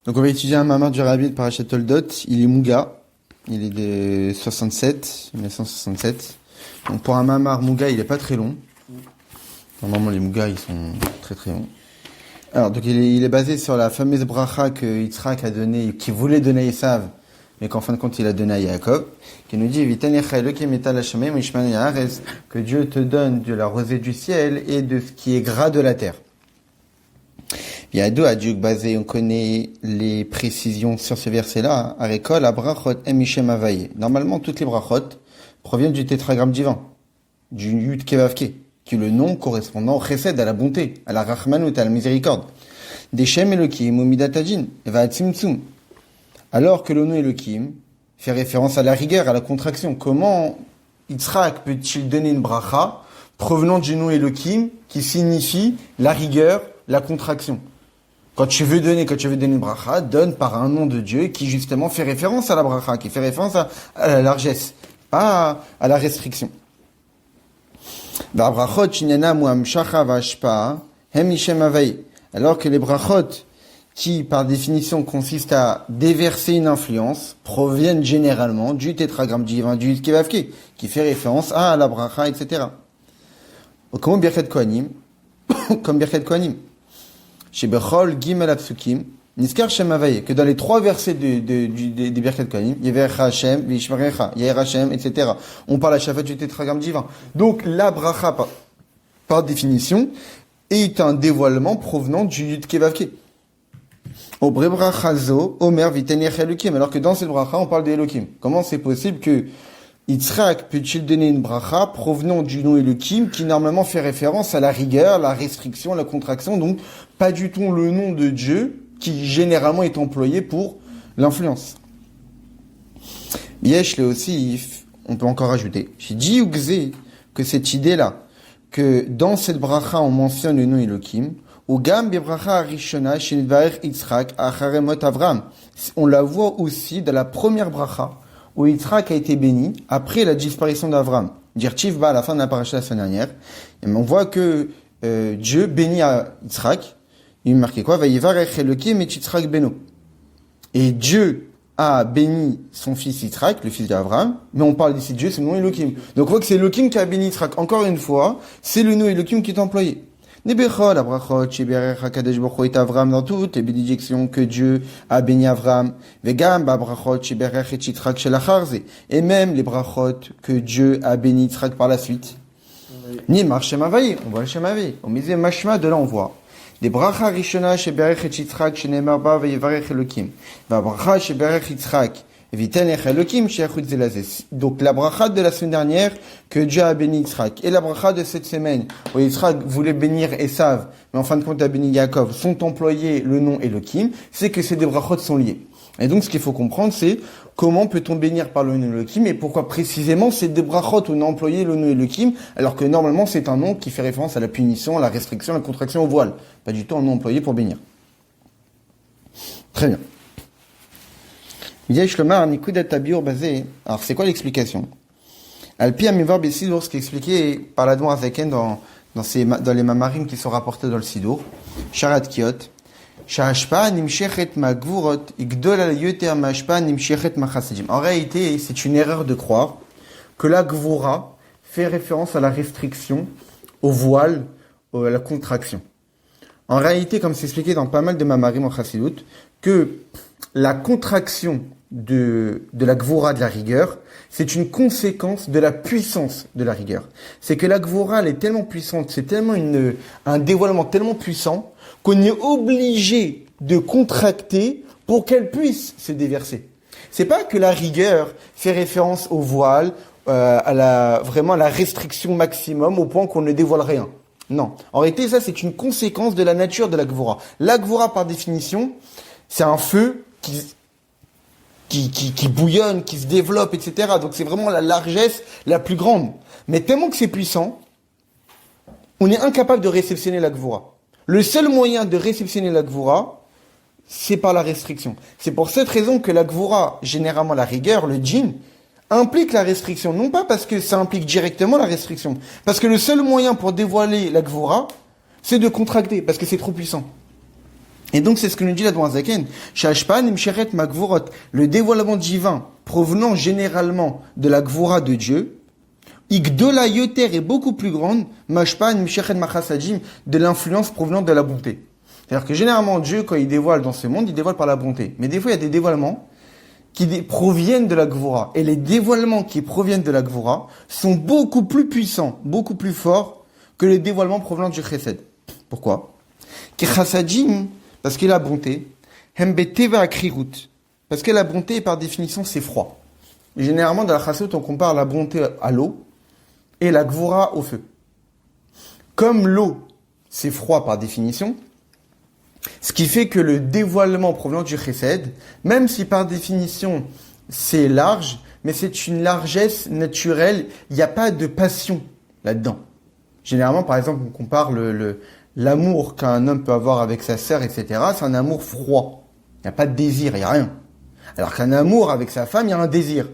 Donc on va étudier un mamar du Rabbi de Parashat Toldot. Il est Mouga. Il est de 1967. Donc pour un mamar Mouga, il est pas très long. Normalement les Mougas, ils sont très très longs. Alors donc il est basé sur la fameuse bracha que Yitzhak a donnée, qui voulait donner à Esav, mais qu'en fin de compte il a donné à Yaakov, qui nous dit que Dieu te donne de la rosée du ciel et de ce qui est gras de la terre. Il y a deux adjectifs basés, on connaît les précisions sur ce verset-là. Arekol, abrachot, emishem avaye. Normalement, toutes les brachot proviennent du tétragramme divin, du Yud Kevavke, qui est le nom correspondant au chesed, à la bonté, à la rachmanut, à la miséricorde. Deshem Elokim, umidatadin, va tzimtzum. Alors que le nom Elokim fait référence à la rigueur, à la contraction. Comment Yitzhak peut-il donner une bracha provenant du nom Elokim qui signifie la rigueur, la contraction? Quand tu veux donner une bracha, donne par un nom de Dieu qui justement fait référence à la bracha, qui fait référence à la largesse, pas à la restriction. Alors que les brachot, qui par définition consistent à déverser une influence, proviennent généralement du tétragramme divin du Yud Kevavke, qui fait référence à la bracha, etc. Comme Birkat Kohanim, chez Bechol, Gimel Apsukim, Niskar Shem Havaye, que dans les trois versets des Birkat Kohanim, Yeverecha Hashem, Vishmarecha, Yair Hashem, etc. On parle à chaque fois du tétragramme divin. Donc, la bracha, par définition, est un dévoilement provenant du Yud Kevavke. Au Brebrachazo, Omer Vitenir Elokim, alors que dans cette bracha, on parle d'Elokim. Comment c'est possible que Yitzhak peut-il donner une bracha provenant du nom Elokim qui normalement fait référence à la rigueur, la restriction, la contraction, donc pas du tout le nom de Dieu qui généralement est employé pour l'influence. Yesh le aussi, on peut encore ajouter, j'ai dit ou que cette idée-là, que dans cette bracha on mentionne le nom Elokim, ou gam bebracha arishona shenidvarech Yitzhak acharemot Avram, on la voit aussi dans la première bracha où Yitzhak a été béni après la disparition d'Avram. Dire Tivba à la fin de la paracha la semaine dernière. Et on voit que Dieu bénit à Yitzhak. Il marquait quoi? Vayivarech Elokim et Yitzhak beno. Et Dieu a béni son fils Yitzhak, le fils d'Avram. Mais on parle ici de Dieu, c'est le nom Elokim. Donc on voit que c'est Elokim qui a béni Yitzhak. Encore une fois, c'est le nom Elokim qui est employé. Nebechol, Abrachot, Shiberech, Hakadosh Baruch Hu et Avram, dans toutes les bénédictions que Dieu a béni Avram, Vegam, Abrachot, Shiberech et Yitzhak Shelacharze, et même les brachot que Dieu a béni Yitzhak par la suite. Ni Shem Havaye, on voit le Shem Havaye. On misait Mashma, de là on voit. Des bracha rishona Shiberech et Yitzhak, Shenemar ba Vayevarech Elokim. Va bracha Shiberech Yitzhak. Donc la bracha de la semaine dernière que Dieu a béni Yitzhak et la bracha de cette semaine où Yitzhak voulait bénir Esav mais en fin de compte a béni Yaakov sont employés le nom Elokim, c'est que ces deux brachot sont liés. Et donc ce qu'il faut comprendre c'est comment peut-on bénir par le nom Elokim et pourquoi précisément ces deux brachot on a employé le nom Elokim alors que normalement c'est un nom qui fait référence à la punition, à la restriction, à la contraction au voile. Pas du tout un nom employé pour bénir. Très bien. Alors, c'est quoi l'explication? Alpi Amivar Besidour, ce qui est expliqué par l'Admor Azaken dans les mamarim qui sont rapportés dans le Sidour. Sharat Kiot. Shahashpa nimshechet magvurot, igdol al yoter mashpa nimshechet machasadim. En réalité, c'est une erreur de croire que la gvura fait référence à la restriction, au voile, à la contraction. En réalité, comme c'est expliqué dans pas mal de mamarim en Chassidut, que la contraction de la gvura de la rigueur, c'est une conséquence de la puissance de la rigueur. C'est que la gvura, elle est tellement puissante, c'est tellement un dévoilement tellement puissant, qu'on est obligé de contracter pour qu'elle puisse se déverser. C'est pas que la rigueur fait référence au voile, vraiment à la restriction maximum, au point qu'on ne dévoile rien. Non. En réalité, ça, c'est une conséquence de la nature de la gvura. La gvura, par définition, c'est un feu qui bouillonne, qui se développe, etc. Donc c'est vraiment la largesse la plus grande. Mais tellement que c'est puissant, on est incapable de réceptionner la gvura. Le seul moyen de réceptionner la gvura, c'est par la restriction. C'est pour cette raison que la gvura, généralement la rigueur, le djinn, implique la restriction. Non pas parce que ça implique directement la restriction. Parce que le seul moyen pour dévoiler la gvura, c'est de contracter, parce que c'est trop puissant. Et donc, c'est ce que nous dit la Zaken. Shashpan imsheret magvurot. Le dévoilement divin provenant généralement de la gvura de Dieu. Igdola yoter est beaucoup plus grande. Mashpan imsheret machasadim. De l'influence provenant de la bonté. C'est-à-dire que généralement, Dieu, quand il dévoile dans ce monde, il dévoile par la bonté. Mais des fois, il y a des dévoilements qui proviennent de la gvura. Et les dévoilements qui proviennent de la gvura sont beaucoup plus puissants, beaucoup plus forts que les dévoilements provenant du chesed. Pourquoi? Chassadim, parce que la bonté, hembeteva akrirut, parce que la bonté, par définition, c'est froid. Et généralement, dans la chassidut, on compare la bonté à l'eau et la gvura au feu. Comme l'eau, c'est froid par définition, ce qui fait que le dévoilement provenant du chesed, même si par définition c'est large, mais c'est une largesse naturelle, il n'y a pas de passion là-dedans. Généralement, par exemple, on compare l'amour qu'un homme peut avoir avec sa sœur, etc., c'est un amour froid. Il n'y a pas de désir, il n'y a rien. Alors qu'un amour avec sa femme, il y a un désir.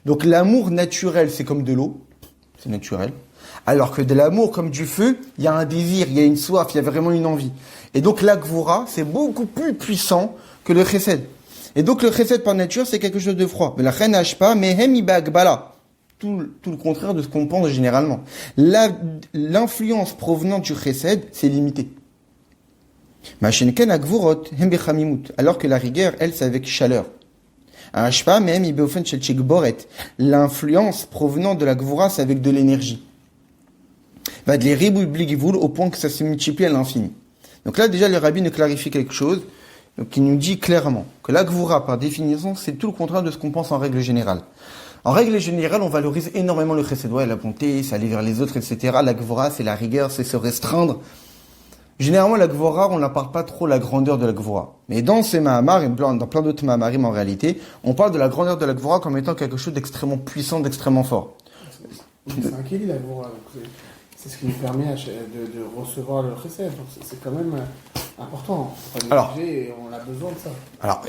Donc l'amour naturel, c'est comme de l'eau, c'est naturel. Alors que de l'amour comme du feu, il y a un désir, il y a une soif, il y a vraiment une envie. Et donc la gvura, c'est beaucoup plus puissant que le chesed. Et donc le chesed par nature, c'est quelque chose de froid. Mais la chen pas, mais hem ibagbala. Tout le contraire de ce qu'on pense généralement. L'influence provenant du chesed, c'est limité. Alors que la rigueur, elle, c'est avec chaleur. L'influence provenant de la gvura, c'est avec de l'énergie. Au point que ça se multiplie à l'infini. Donc là, déjà, le rabbi nous clarifie quelque chose, donc il nous dit clairement que la gvura, par définition, c'est tout le contraire de ce qu'on pense en règle générale. En règle générale, on valorise énormément le chesed, la bonté, c'est aller vers les autres, etc. La gvura, c'est la rigueur, c'est se restreindre. Généralement, la gvura, on ne parle pas trop la grandeur de la gvura. Mais dans ces mahamar, et dans plein d'autres mahamarim en réalité, on parle de la grandeur de la gvura comme étant quelque chose d'extrêmement puissant, d'extrêmement fort. C'est un kéli, la gvura. C'est ce qui nous permet de recevoir le chesed. Donc c'est quand même important. Alors, et on a besoin de ça. Alors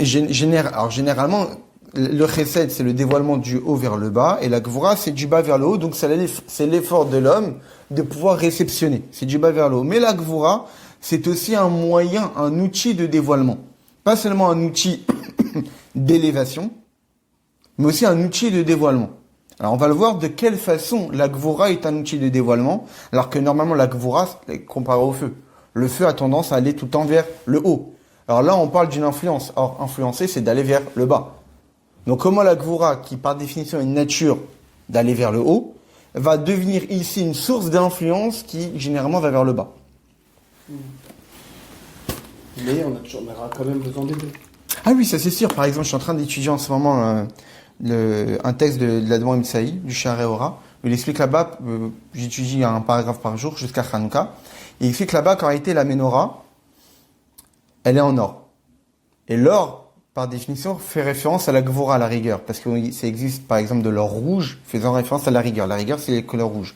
généralement, le chesed, c'est le dévoilement du haut vers le bas, et la gvura, c'est du bas vers le haut, donc c'est l'effort de l'homme de pouvoir réceptionner. C'est du bas vers le haut. Mais la gvura, c'est aussi un moyen, un outil de dévoilement. Pas seulement un outil d'élévation, mais aussi un outil de dévoilement. Alors on va le voir de quelle façon la gvura est un outil de dévoilement, alors que normalement la gvura, c'est comparé au feu. Le feu a tendance à aller tout le temps vers le haut. Alors là, on parle d'une influence. Or, influencer, c'est d'aller vers le bas. Donc comment la gvura, qui par définition a une nature d'aller vers le haut, va devenir ici une source d'influence qui généralement va vers le bas. Mais on aura quand même besoin des deux. Ah oui, ça c'est sûr. Par exemple, je suis en train d'étudier en ce moment un texte de la Demande Misaï, du Sha'arei Ora, où il explique là-bas, j'étudie un paragraphe par jour jusqu'à Hanouka, et il explique là-bas qu'en réalité la menorah, elle est en or. Et l'or, par définition, fait référence à la gvura, à la rigueur, parce que ça existe par exemple de l'or rouge, faisant référence à la rigueur. La rigueur, c'est les couleurs rouges.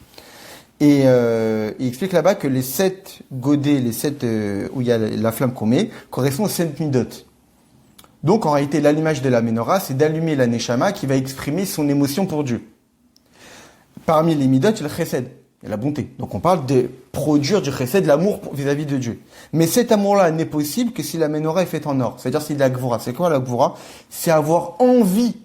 Et il explique là-bas que les 7 godets, les 7 où il y a la flamme qu'on met, correspondent aux 7 midot. Donc en réalité, l'allumage de la menorah, c'est d'allumer la neshama qui va exprimer son émotion pour Dieu. Parmi les midot, il y a le chesed, il y a la bonté. Donc on parle de produire du chesed, l'amour vis-à-vis de Dieu. Mais cet amour-là n'est possible que si la menorah est faite en or. C'est-à-dire c'est de la gvura. C'est quoi la gvura? C'est avoir envie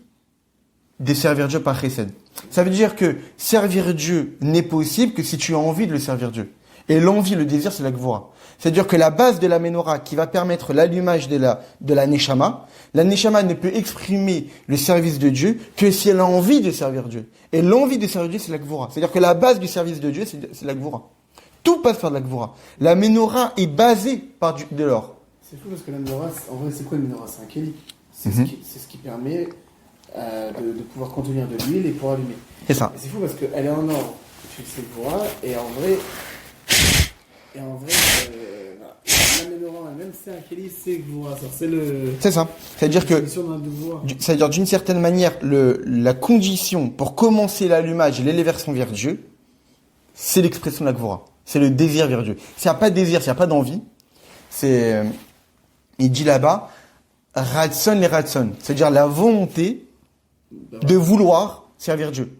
de servir Dieu par chesed. Ça veut dire que servir Dieu n'est possible que si tu as envie de le servir Dieu. Et l'envie, le désir, c'est la gvura. C'est-à-dire que la base de la menorah qui va permettre l'allumage de la neshama ne peut exprimer le service de Dieu que si elle a envie de servir Dieu. Et l'envie de servir Dieu, c'est la gvura. C'est-à-dire que la base du service de Dieu, c'est la gvura. Tout passe par la gvura. La menorah est basée par de l'or. C'est fou parce que la menorah, en vrai, c'est quoi une menorah? C'est un kéli. C'est ce qui permet de pouvoir contenir de l'huile et pour allumer. C'est ça. Et c'est fou parce qu'elle est en or, tu sais gvura, et en vrai, la menorah elle-même, c'est un kéli, c'est gvura. C'est ça. C'est-à-dire que, d'une certaine manière, la condition pour commencer l'allumage et l'élévation vers Dieu, c'est l'expression de la gvura. C'est le désir vers Dieu. S'il n'y a pas de désir, s'il n'y a pas d'envie, il dit là-bas, ratson les ratson. C'est-à-dire la volonté de vouloir servir Dieu.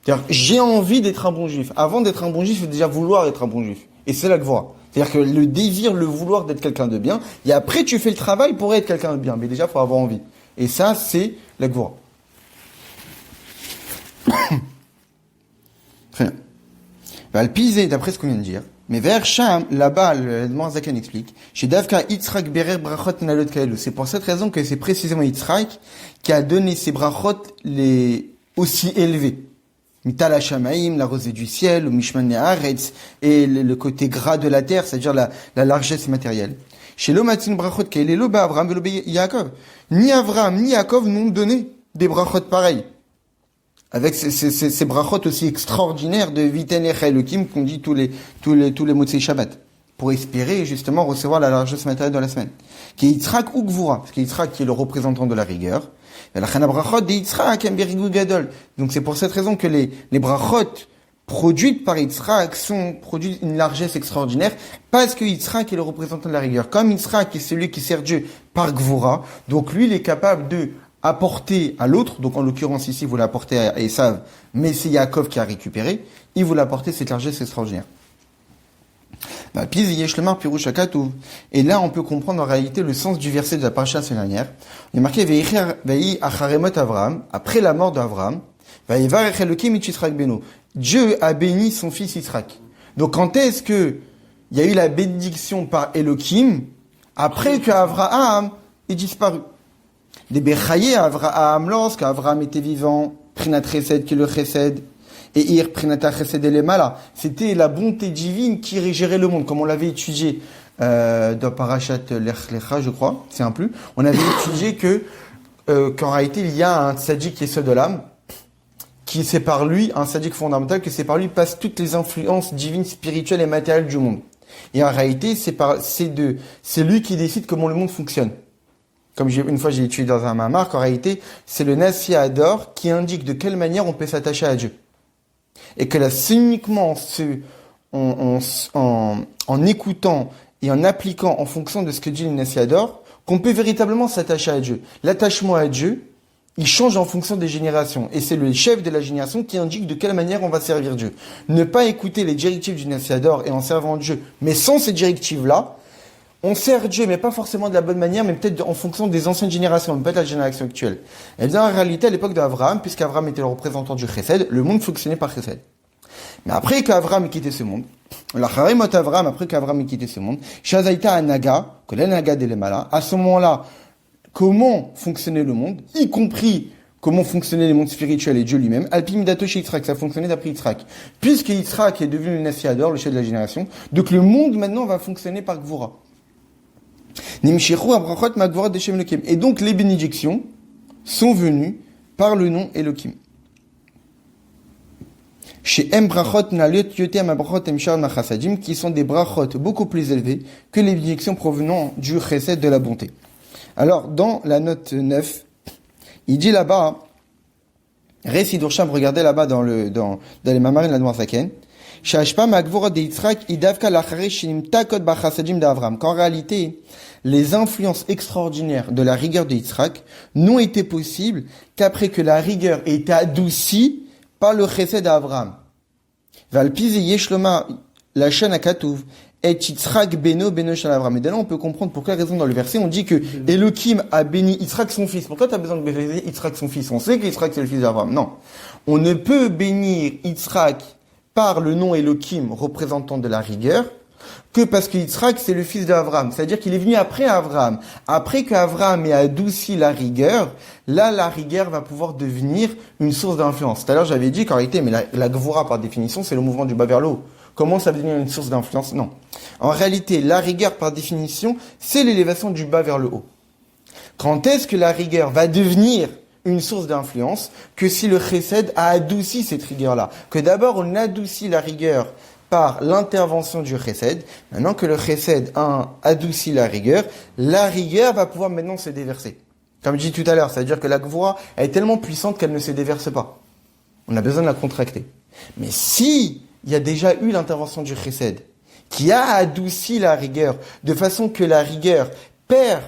C'est-à-dire, j'ai envie d'être un bon juif. Avant d'être un bon juif, il faut déjà vouloir être un bon juif. Et c'est la gvura. C'est-à-dire que le désir, le vouloir d'être quelqu'un de bien, et après tu fais le travail pour être quelqu'un de bien. Mais déjà, il faut avoir envie. Et ça, c'est la Gvura. Très bien. Va le piser d'après ce qu'on vient de dire. Mais vers Sham, là-bas, le Zaken explique, chez Davka Yitzhak Berer Brachot Nalot Kaelu. C'est pour cette raison que c'est précisément Yitzhak qui a donné ces brachot les aussi élevés. Mital Hashamaim, la rosée du ciel, ou Mishman Haaretz, et le côté gras de la terre, c'est-à-dire la largesse matérielle. Chez l'Omatin Brachot Kaelelo, Avraham Velo Yaakov. Ni Avraham, ni Yaakov n'ont donné des brachot pareils. Avec ces brachot aussi extraordinaires de Viten Echa Elokim qu'on dit tous les Motzei Shabbat. Pour espérer, justement, recevoir la largesse matérielle de la semaine. Qui est Yitzhak ou Gvura. Parce que Yitzhak qui est le représentant de la rigueur. Et la Chana Brachot de Yitzhak Emberigu Gadol. Donc c'est pour cette raison que les brachot produites par Yitzhak produisent une largesse extraordinaire. Parce que Yitzhak est le représentant de la rigueur. Comme Yitzhak est celui qui sert Dieu par Gvura. Donc lui, il est capable de apporter à l'autre, donc en l'occurrence ici, vous l'apportez à Esav, mais c'est Yaakov qui a récupéré, il vous l'apportez cette largesse extraordinaire. Et là, on peut comprendre en réalité le sens du verset de la paracha la semaine dernière. Il est marqué, Vehi acharemot Avraham, après la mort d'Avraham, Vayivarech Elokim et Yitzhak beno. Dieu a béni son fils Yitzhak. Donc quand est-ce que il y a eu la bénédiction par Elohim, après que Avraham est disparu? Des Bechaye Avraham, lorsqu'Avraham était vivant, Prinat Chesed qui est le Chesed, et Ir Prinata Chesed Elemala, c'était la bonté divine qui régérait le monde, comme on l'avait étudié dans Parashat Lech Lecha, je crois, c'est un plus. On avait étudié qu'en réalité il y a un tzaddik qui est seul de l'âme, qui c'est par lui, un tzaddik fondamental, que c'est par lui passent toutes les influences divines, spirituelles et matérielles du monde. Et en réalité, c'est lui qui décide comment le monde fonctionne. Comme une fois j'ai étudié dans un mamar, qu'en réalité, c'est le Nasi Ador qui indique de quelle manière on peut s'attacher à Dieu. Et que là, c'est uniquement en écoutant et en appliquant en fonction de ce que dit le Nasi Ador, qu'on peut véritablement s'attacher à Dieu. L'attachement à Dieu, il change en fonction des générations. Et c'est le chef de la génération qui indique de quelle manière on va servir Dieu. Ne pas écouter les directives du Nasi Ador et en servant Dieu, mais sans ces directives-là, on sert Dieu, mais pas forcément de la bonne manière, mais peut-être en fonction des anciennes générations, mais pas de la génération actuelle. Et bien, en réalité, à l'époque d'Avraham, puisqu'Avraham était le représentant du Chesed, le monde fonctionnait par Chesed. Mais après qu'Avraham ait quitté ce monde, la Charimot Avraham, après qu'Avraham ait quitté ce monde, Shazaïta Anaga, que l'Anaga d'Elemala, à ce moment-là, comment fonctionnait le monde, y compris comment fonctionnaient les mondes spirituels et Dieu lui-même, Alpimidato chez Yitzhak, ça fonctionnait d'après Yitzhak. Puisque Yitzhak est devenu le Nasi Ador, le chef de la génération, donc le monde maintenant va fonctionner par Gvura. Et donc les bénédictions sont venues par le nom Elohim. Chez brachot qui sont des brachot beaucoup plus élevés que les bénédictions provenant du chesed de la bonté. Alors dans la note 9, il dit là-bas, Récit Sham, regardez là-bas dans les Mamarim de la Zaken, qu'en réalité, les influences extraordinaires de la rigueur de Yitzhak n'ont été possibles qu'après que la rigueur ait été adoucie par le chesed d'Avraham. Valpiz yeshloma la shana katuv et Yitzhak beno shel Avraham. Et de là, on peut comprendre pour quelle raison dans le verset on dit que Elohim a béni Yitzhak son fils. Pourquoi tu as besoin de bénir Yitzhak son fils? On sait que Yitzhak c'est le fils d'Avraham. Non. On ne peut bénir Yitzhak par le nom Elohim représentant de la rigueur que parce que Yitzhak c'est le fils d'Avraham. C'est-à-dire qu'il est venu après Avraham. Après qu'Avraham ait adouci la rigueur, là la rigueur va pouvoir devenir une source d'influence. Tout à l'heure j'avais dit qu'en réalité, mais la Gvura par définition c'est le mouvement du bas vers le haut. Comment ça va devenir une source d'influence? Non. En réalité, la rigueur par définition c'est l'élévation du bas vers le haut. Quand est-ce que la rigueur va devenir une source d'influence? Que si le chesed a adouci cette rigueur-là. Que d'abord on adoucit la rigueur par l'intervention du chesed. Maintenant que le chesed a adouci la rigueur va pouvoir maintenant se déverser. Comme je dis tout à l'heure, c'est-à-dire que la Gvura est tellement puissante qu'elle ne se déverse pas. On a besoin de la contracter. Mais si il y a déjà eu l'intervention du chesed qui a adouci la rigueur de façon que la rigueur perd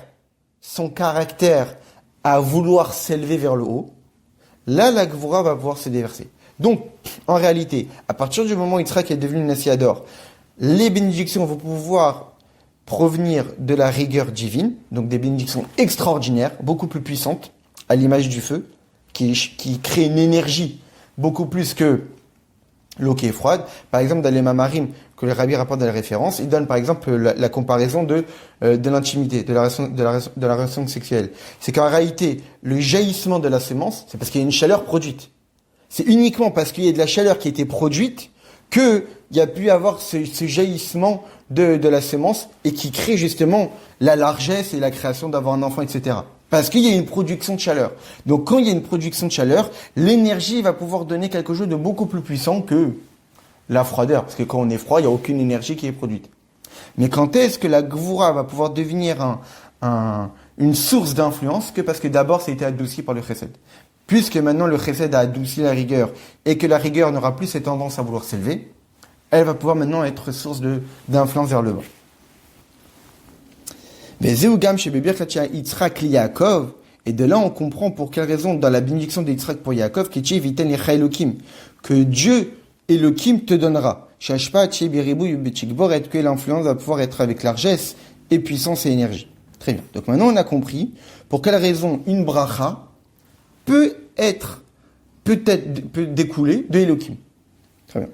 son caractère à vouloir s'élever vers le haut, là la Gvura va pouvoir se déverser. Donc, en réalité, à partir du moment où Yitzhak est devenu Nasi Ador, les bénédictions vont pouvoir provenir de la rigueur divine, donc des bénédictions extraordinaires, beaucoup plus puissantes, à l'image du feu, qui crée une énergie beaucoup plus que l'eau qui est froide. Par exemple, dans les Mamarim, que le Rabbi rapporte dans les références, il donne par exemple la comparaison de l'intimité, de la relation sexuelle. C'est qu'en réalité, le jaillissement de la semence, c'est parce qu'il y a une chaleur produite. C'est uniquement parce qu'il y a de la chaleur qui a été produite qu'il y a pu avoir ce jaillissement de la semence et qui crée justement la largesse et la création d'avoir un enfant, etc. Parce qu'il y a une production de chaleur. Donc quand il y a une production de chaleur, l'énergie va pouvoir donner quelque chose de beaucoup plus puissant que la froideur. Parce que quand on est froid, il n'y a aucune énergie qui est produite. Mais quand est-ce que la Gvoura va pouvoir devenir une source d'influence? Que parce que d'abord, ça a été adouci par le Chesed. Puisque maintenant le Chesed a adouci la rigueur et que la rigueur n'aura plus cette tendance à vouloir s'élever, elle va pouvoir maintenant être source d'influence vers le bas. Mais Zéougam chez Bébir Yitzhak li Yaakov, et de là on comprend pour quelle raison dans la bénédiction de Yitzhak pour Yaakov, que Dieu Elohim te donnera. Que l'influence va pouvoir être avec largesse et puissance et énergie. Très bien. Donc maintenant on a compris pour quelle raison une bracha peut découler de Elohim. Très bien.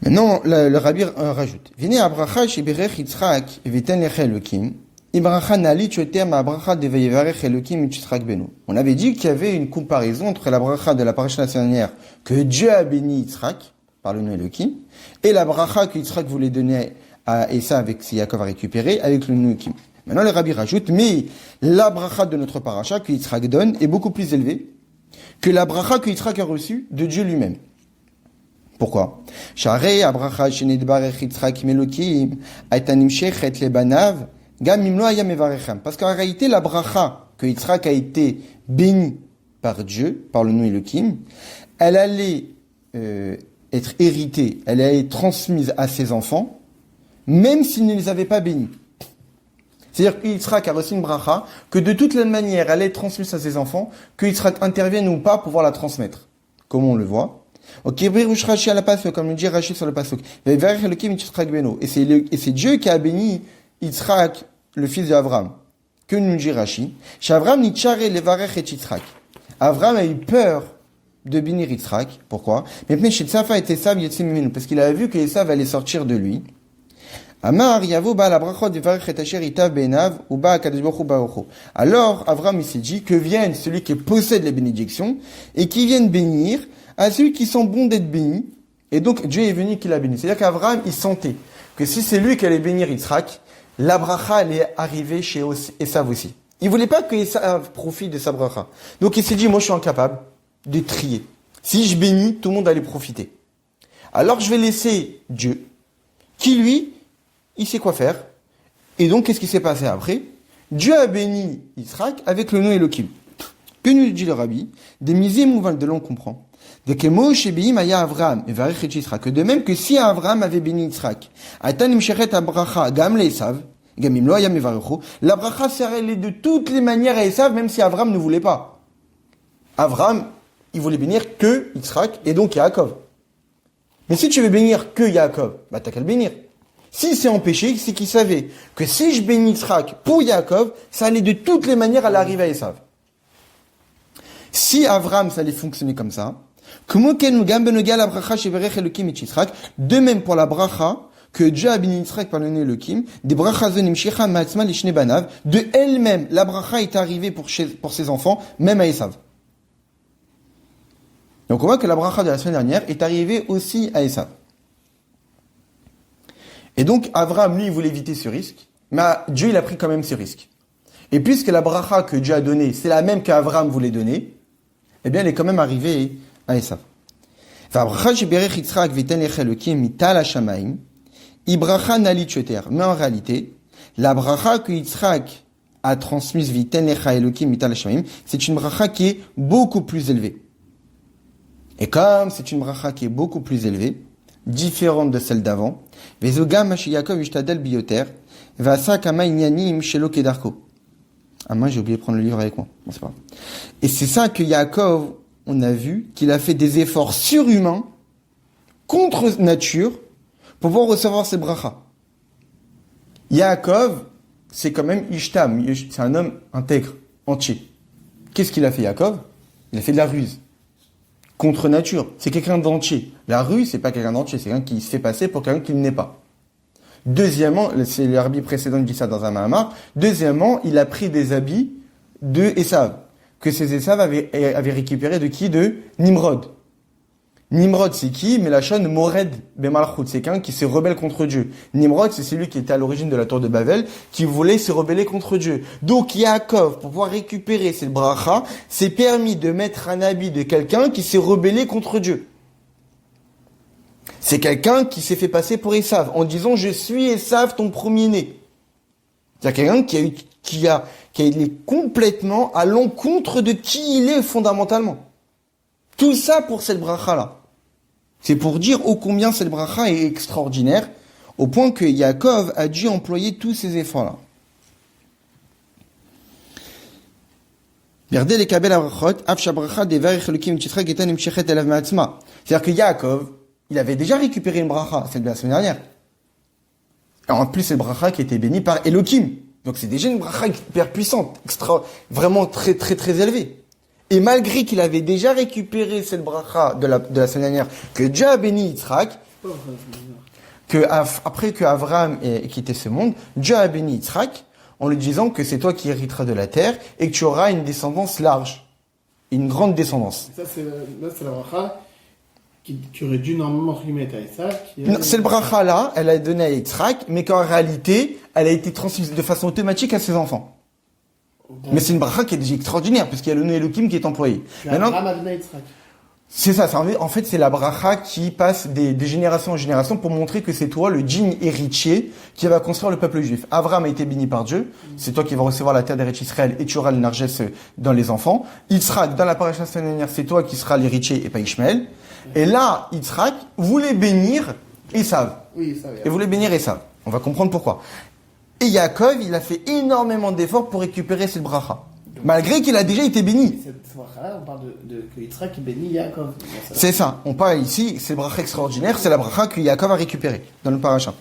Maintenant, le Rabbi rajoute. Venez à bracha chez Berech Yitzhak et viten lech Elohim. Ibracha nalit yoter ma bracha de veyevarech Elohim Yitzhak beno. On avait dit qu'il y avait une comparaison entre la bracha de la paracha dernière que Dieu a béni Yitzhak par le nom Elohim et la bracha que Yitzhak voulait donner à Esav avec si Yaakov a récupéré avec le nom Elohim. Maintenant, le Rabbi rajoute, mais la bracha de notre paracha que Yitzhak donne est beaucoup plus élevée que la bracha que Yitzhak a reçue de Dieu lui-même. Pourquoi? Parce qu'en réalité, la bracha que Yitzhak a été béni par Dieu, par le nom Elohim, elle allait être héritée, elle allait être transmise à ses enfants, même s'ils ne les avaient pas bénis. C'est-à-dire que Yitzhak a reçu une bracha, que de toutes les manières, elle est transmise à ses enfants, que Yitzhak intervienne ou pas pour pouvoir la transmettre. Comme on le voit. Comme le dit Rashi sur le pasuk. Et c'est Dieu qui a béni Yitzhak, le fils d'Abraham. Que nous dit Rashi? Abraham a eu peur de bénir Yitzhak. Pourquoi? Parce qu'il avait vu que Esav allait sortir de lui. Alors, Abraham, il s'est dit que vienne celui qui possède les bénédictions et qui vienne bénir à celui qui sent bon d'être béni. Et donc, Dieu est venu qui l'a béni. C'est-à-dire qu'Abraham, il sentait que si c'est lui qui allait bénir Yitzhak, la bracha allait arriver chez Esav aussi. Il voulait pas que Esav profite de sa bracha. Donc, il s'est dit, moi, je suis incapable de trier. Si je bénis, tout le monde allait profiter. Alors, je vais laisser Dieu, qui lui, il sait quoi faire. Et donc, qu'est-ce qui s'est passé après? Dieu a béni Yitzhak avec le nom Elohim. Que nous dit le Rabbi? Des misés mouvants, de là on comprend. Que de même que si Abraham avait béni Yitzhak, la bracha serait allée de toutes les manières à Esav, même si Abraham ne voulait pas. Abraham, il voulait bénir que Yitzhak et donc Yaakov. Mais si tu veux bénir que Yaakov, bah t'as qu'à le bénir. Si c'est empêché, c'est qu'il savait que si je bénis Yitzhak pour Yaakov, ça allait de toutes les manières à l'arrivée à Esav. Si Abraham, ça allait fonctionner comme ça, de même pour la bracha, que Dieu a béni Yitzhak par le nom Elohim, des de elle-même, la bracha est arrivée pour ses enfants, même à Esav. Donc on voit que la bracha de la semaine dernière est arrivée aussi à Esav. Et donc, Abraham, lui, il voulait éviter ce risque, mais Dieu, il a pris quand même ce risque. Et puisque la bracha que Dieu a donnée, c'est la même qu'Abraham voulait donner, eh bien, elle est quand même arrivée à Esav. Mais en réalité, la bracha que Yitzhak a transmise, c'est une bracha qui est beaucoup plus élevée. Et comme c'est une bracha qui est beaucoup plus élevée, différente de celle d'avant, ah moi j'ai oublié de prendre le livre avec moi. Bon, c'est pas grave. Et c'est ça que Yaakov, on a vu qu'il a fait des efforts surhumains contre nature pour pouvoir recevoir ces brachas. Yaakov, c'est quand même Ishtam, c'est un homme intègre, entier. Qu'est-ce qu'il a fait, Yaakov? Il a fait de la ruse. Contre nature. C'est quelqu'un d'entier. La ruse, c'est pas quelqu'un d'entier, c'est quelqu'un qui se fait passer pour quelqu'un qui ne n'est pas. Deuxièmement, c'est le rabbi précédent qui dit ça dans un Mahamar. Deuxièmement, il a pris des habits de Esav. Que ces Esav avaient récupéré de qui? De Nimrod. Nimrod, c'est qui? Melachon Mored Bemalchut. C'est quelqu'un qui se rebelle contre Dieu. Nimrod, c'est celui qui était à l'origine de la tour de Babel, qui voulait se rebeller contre Dieu. Donc, Yaakov, pour pouvoir récupérer cette bracha, s'est permis de mettre un habit de quelqu'un qui s'est rebellé contre Dieu. C'est quelqu'un qui s'est fait passer pour Esav, en disant, je suis Esav, ton premier-né. C'est quelqu'un qui est complètement à l'encontre de qui il est fondamentalement. Tout ça pour cette bracha-là. C'est pour dire ô combien cette bracha est extraordinaire, au point que Yaakov a dû employer tous ces efforts-là. C'est-à-dire que Yaakov, il avait déjà récupéré une bracha, celle de la semaine dernière. Et en plus, c'est une bracha qui était bénie par Elohim. Donc c'est déjà une bracha hyper puissante, vraiment très très très élevée. Et malgré qu'il avait déjà récupéré cette bracha de la semaine dernière, que Dieu a béni Yitzhak, après que Abraham ait quitté ce monde, Dieu a béni Yitzhak en lui disant que c'est toi qui hériteras de la terre et que tu auras une descendance large, une grande descendance. Ça, c'est la bracha qui aurait dû normalement entre guillemets être à Isaac. Cette bracha-là, elle a donné à Yitzhak, mais qu'en réalité, elle a été transmise de façon automatique à ses enfants. Mais c'est une bracha qui est déjà extraordinaire, parce qu'il y a le nom Elohim qui est employé. Maintenant, Abraham a donné à Yitzhak. C'est ça, en fait, c'est la bracha qui passe des générations en génération pour montrer que c'est toi, le digne héritier, qui va construire le peuple juif. Abraham a été béni par Dieu, c'est toi qui vas recevoir la terre d'Eretz Israël et tu auras le nargès dans les enfants. Yitzhak, dans la paracha semaine, c'est toi qui seras l'héritier et pas Ishmaël. Et là, Yitzhak voulait bénir Esav. Oui, ça va. Et voulait bénir Esav. On va comprendre pourquoi. Et Yaakov, il a fait énormément d'efforts pour récupérer cette bracha. Malgré qu'il a déjà été béni. Cette bracha-là, on parle de que Yitzhak qui bénit Yaakov. C'est ça. On parle ici, c'est bracha extraordinaire, c'est la bracha que Yaakov a récupérée dans le paracha.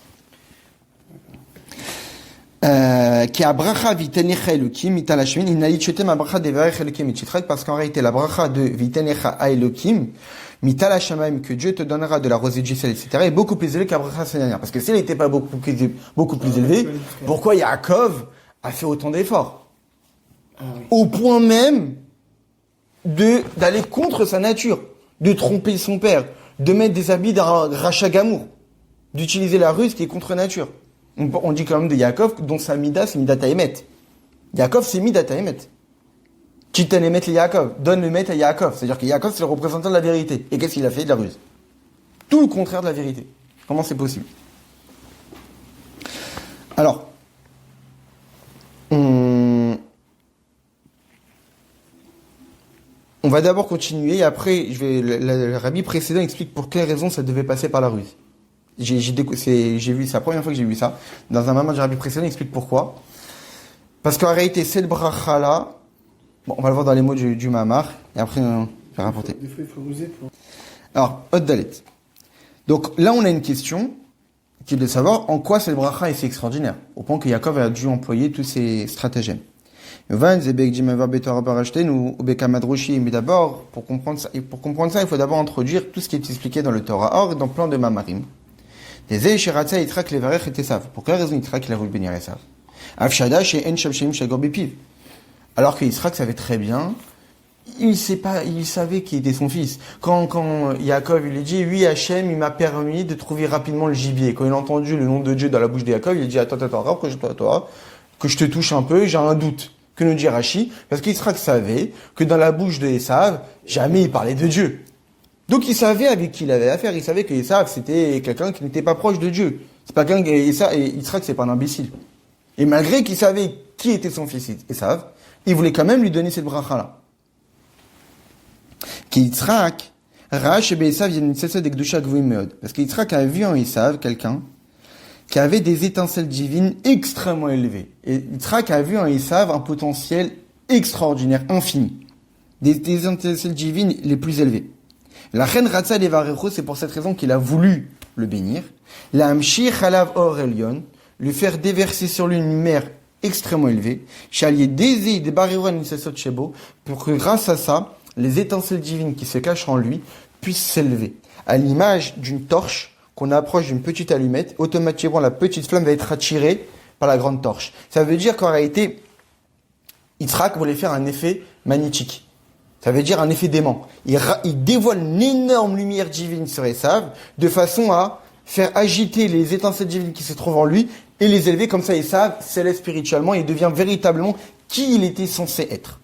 Qui a bracha vitenecha Elokim italashmin inalichetem a bracha devarech Elokim itchitrak, parce qu'en réalité la bracha de vitenecha Elokim mitalashamaim, que Dieu te donnera de la rosée du ciel, etc., est beaucoup plus élevée qu'à bracha semaine. Parce que si elle n'était pas beaucoup plus élevée, pourquoi Yaakov a fait autant d'efforts? Oui. Au point même d'aller contre sa nature, de tromper son père, de mettre des habits d'un rachat gamour, d'utiliser la ruse qui est contre nature. On dit quand même de Yaakov, dont sa mida, c'est midat haemet. Yaakov, c'est midat haemet. Chitan emet le Yaakov, donne le met à Yaakov. C'est-à-dire que Yaakov, c'est le représentant de la vérité. Et qu'est-ce qu'il a fait? De la ruse. Tout le contraire de la vérité. Comment c'est possible? Alors, on va d'abord continuer, et après, le rabbi précédent explique pour quelle raison ça devait passer par la ruse. J'ai vu ça, la première fois que j'ai vu ça, dans un moment du rabbi précédent, il explique pourquoi. Parce qu'en réalité, cette bracha-là, bon, on va le voir dans les mots du Mahamar, et après, on va rapporter. Des fois, il faut ruser pour... Alors, Hot Dalet. Donc, là, on a une question, qui est de savoir en quoi cette bracha est si extraordinaire, au point que Yaakov a dû employer tous ses stratagèmes. Mais d'abord, pour comprendre ça, il faut d'abord introduire tout ce qui est expliqué dans le Torah. Or, dans le plan de Mamarim, pour quelle raison Yitzhak il a voulu bénir Esav? Alors que Yitzhak savait très bien, il savait qui était son fils. Quand Yaakov il lui dit, oui, Hachem, il m'a permis de trouver rapidement le gibier. Quand il a entendu le nom de Dieu dans la bouche de Yaakov, il a dit, attends, que je te touche un peu, j'ai un doute. Que nous dit Rashi? Parce qu'Yitzhak savait que dans la bouche de Esav, jamais il parlait de Dieu. Donc il savait avec qui il avait affaire. Il savait que Esav, c'était quelqu'un qui n'était pas proche de Dieu. C'est pas quelqu'un, Yitzhak, c'est pas un imbécile. Et malgré qu'il savait qui était son fils Esav, il voulait quand même lui donner cette bracha-là. Yitzhak, parce qu'Yitzhak a vu en Esav quelqu'un qui avait des étincelles divines extrêmement élevées. Et Yitzhak a vu en Esav un potentiel extraordinaire, infini. Des étincelles divines les plus élevées. La reine Ratza Levarecho, c'est pour cette raison qu'il a voulu le bénir. La Amshir Halav Or Elyon, lui faire déverser sur lui une lumière extrêmement élevée. Chalier Désir de Bariron Nisasot Shebo, pour que grâce à ça, les étincelles divines qui se cachent en lui puissent s'élever. À l'image d'une torche qu'on approche d'une petite allumette, automatiquement la petite flamme va être attirée par la grande torche. Ça veut dire qu'en réalité, Yitzhak voulait faire un effet magnétique. Ça veut dire un effet d'aimant. Il dévoile une énorme lumière divine sur Esav, de façon à faire agiter les étincelles divines qui se trouvent en lui, et les élever, comme ça Esav s'élève spirituellement et devient véritablement qui il était censé être.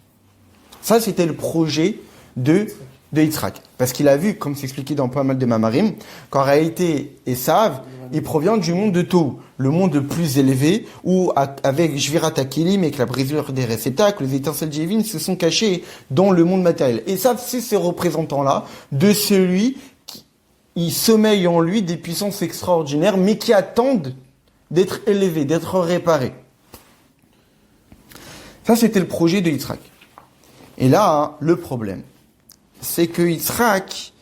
Ça, c'était le projet de Yitzhak. Parce qu'il a vu, comme c'est expliqué dans pas mal de Mamarim, qu'en réalité, Esav, il provient du monde de Tohu, le monde le plus élevé, où avec Jvirat HaKelim, avec la brisure des réceptacles, les étincelles divines se sont cachées dans le monde matériel. Esav, c'est ces représentants-là de celui qui sommeille en lui des puissances extraordinaires, mais qui attendent d'être élevés, d'être réparés. Ça, c'était le projet de Yitzhak. Et là, le problème, c'est que Yitzhak,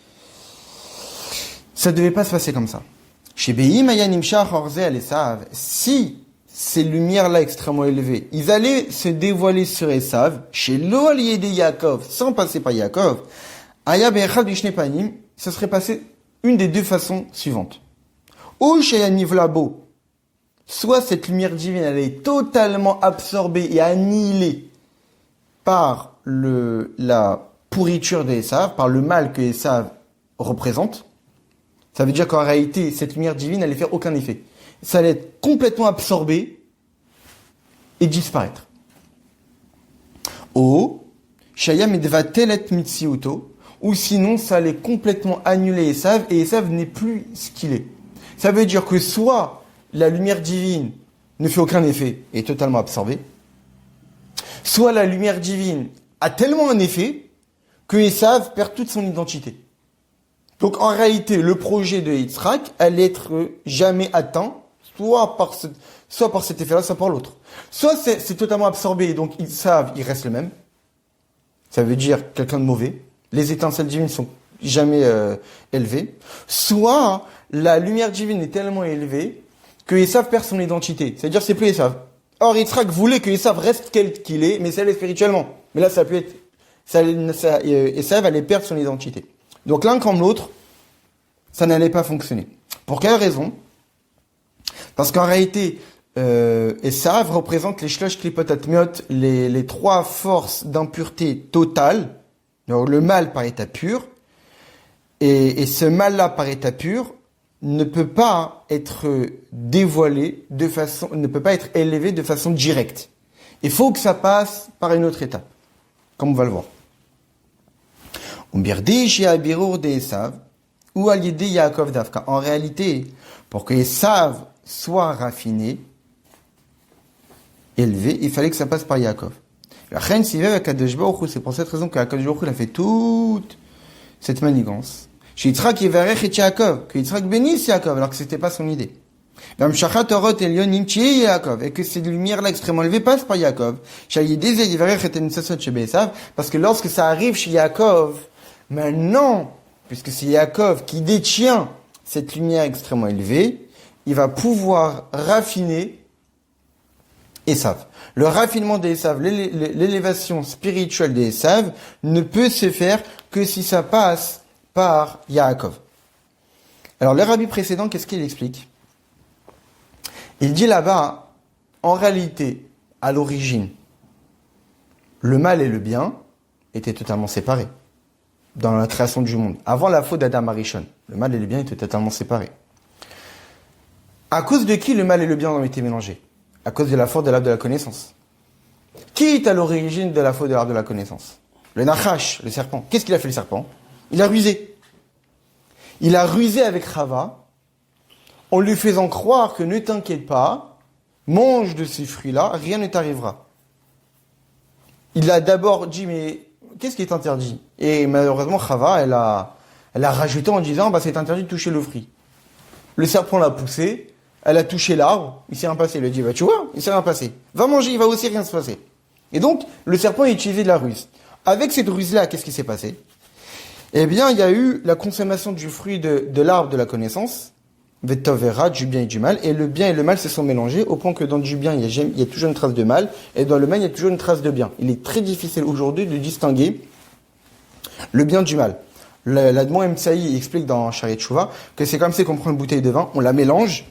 ça devait pas se passer comme ça. Chez Be'im Ayanimshach Orze al Esav, si ces lumières-là extrêmement élevées, ils allaient se dévoiler sur Esav, chez Lo al Yedei Yaakov, sans passer par Yaakov, Aya Be'echad Bishne Panim, ça serait passé une des deux façons suivantes. Ou chez Yanivlabo, soit cette lumière divine, elle est totalement absorbée et annihilée par la pourriture d'Esav, par le mal que Esav représente. Ça veut dire qu'en réalité, cette lumière divine n'allait faire aucun effet. Ça allait être complètement absorbé et disparaître. Ou Shayam edvatelet mitsiuto, ou sinon ça allait complètement annuler Esav, et Esav n'est plus ce qu'il est. Ça veut dire que soit la lumière divine ne fait aucun effet et est totalement absorbée, soit la lumière divine a tellement un effet que Esav perd toute son identité. Donc en réalité, le projet de Yitzhak allait être jamais atteint, soit par cet effet-là, soit par l'autre. Soit c'est totalement absorbé, donc Esav, il reste le même. Ça veut dire quelqu'un de mauvais. Les étincelles divines sont jamais élevées. Soit la lumière divine est tellement élevée que Esav perd son identité. C'est-à-dire c'est plus Esav. Or Yitzhak voulait que Esav reste tel qu'il est, mais ça allait spirituellement. Mais là, ça peut être... Esav allait perdre son identité. Donc l'un comme l'autre, ça n'allait pas fonctionner. Pour quelle raison ? Parce qu'en réalité, Esav représente les shlosh klipot atmiot, les trois forces d'impureté totale. Donc le mal par état pur, et ce mal-là par état pur ne peut pas être dévoilé ne peut pas être élevé de façon directe. Il faut que ça passe par une autre étape, comme on va le voir. En réalité, pour que Esav soit raffiné, élevé, il fallait que ça passe par Yaakov. C'est pour cette raison qu'Akadosh Baruch Hu a fait toute cette manigance. Chez Yitzhak Yevarech et Yaakov, que Yitzhak bénisse Yaakov, alors que c'était pas son idée. Et que ces lumières-là extrêmement élevées passent par Yaakov. Parce que lorsque ça arrive chez Yaakov, maintenant, puisque c'est Yaakov qui détient cette lumière extrêmement élevée, il va pouvoir raffiner Esav. Le raffinement d'Esav, l'élévation spirituelle d'Esav ne peut se faire que si ça passe par Yaakov. Alors le rabbi précédent, qu'est-ce qu'il explique ? Il dit là-bas, en réalité, à l'origine, le mal et le bien étaient totalement séparés dans la création du monde. Avant la faute d'Adam Arishon, le mal et le bien étaient totalement séparés. À cause de qui le mal et le bien ont été mélangés ? À cause de la faute de l'arbre de la connaissance. Qui est à l'origine de la faute de l'arbre de la connaissance ? Le Nachash, le serpent. Qu'est-ce qu'il a fait le serpent ? Il a rusé. Il a rusé avec Chava, en lui faisant croire que ne t'inquiète pas, mange de ces fruits-là, rien ne t'arrivera. Il a d'abord dit, mais qu'est-ce qui est interdit ? Et malheureusement, Chava, elle a rajouté en disant, c'est interdit de toucher le fruit. Le serpent l'a poussé, elle a touché l'arbre, il s'est rien passé. Il lui a dit, tu vois, il s'est rien passé. Va manger, il va aussi rien se passer. Et donc, le serpent a utilisé de la ruse. Avec cette ruse-là, qu'est-ce qui s'est passé ? Eh bien, il y a eu la consommation du fruit de l'arbre de la connaissance, Vetovera, du bien et du mal, et le bien et le mal se sont mélangés au point que dans du bien, il y a toujours une trace de mal, et dans le mal, il y a toujours une trace de bien. Il est très difficile aujourd'hui de distinguer le bien du mal. L'Admon Emsaï explique dans Sharia Teshuvah que c'est comme si on prend une bouteille de vin, on la mélange,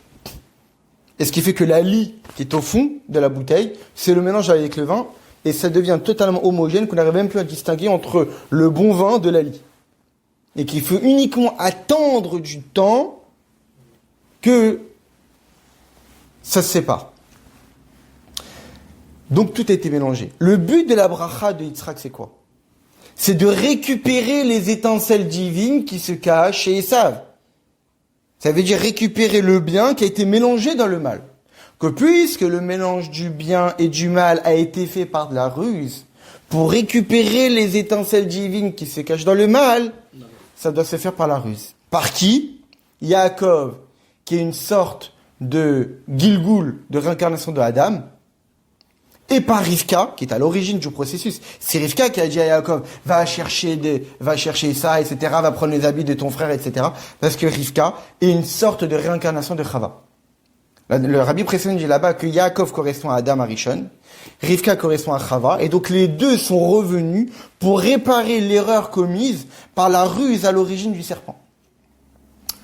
et ce qui fait que la lie qui est au fond de la bouteille, c'est le mélange avec le vin, et ça devient totalement homogène, qu'on n'arrive même plus à distinguer entre le bon vin de la lie. Et qu'il faut uniquement attendre du temps que ça se sépare. Donc tout a été mélangé. Le but de la bracha de Yitzhak, c'est quoi? C'est de récupérer les étincelles divines qui se cachent chez Esav. Ça veut dire récupérer le bien qui a été mélangé dans le mal. Que puisque le mélange du bien et du mal a été fait par de la ruse, pour récupérer les étincelles divines qui se cachent dans le mal, ça doit se faire par la ruse. Par qui? Yaakov, qui est une sorte de Gilgul, de réincarnation de Adam, et par Rivka, qui est à l'origine du processus. C'est Rivka qui a dit à Yaakov, va chercher ça, etc., va prendre les habits de ton frère, etc., parce que Rivka est une sorte de réincarnation de Chava. Le rabbi précédent dit là-bas que Yaakov correspond à Adam Arishon, Rivka correspond à Chava, et donc les deux sont revenus pour réparer l'erreur commise par la ruse à l'origine du serpent,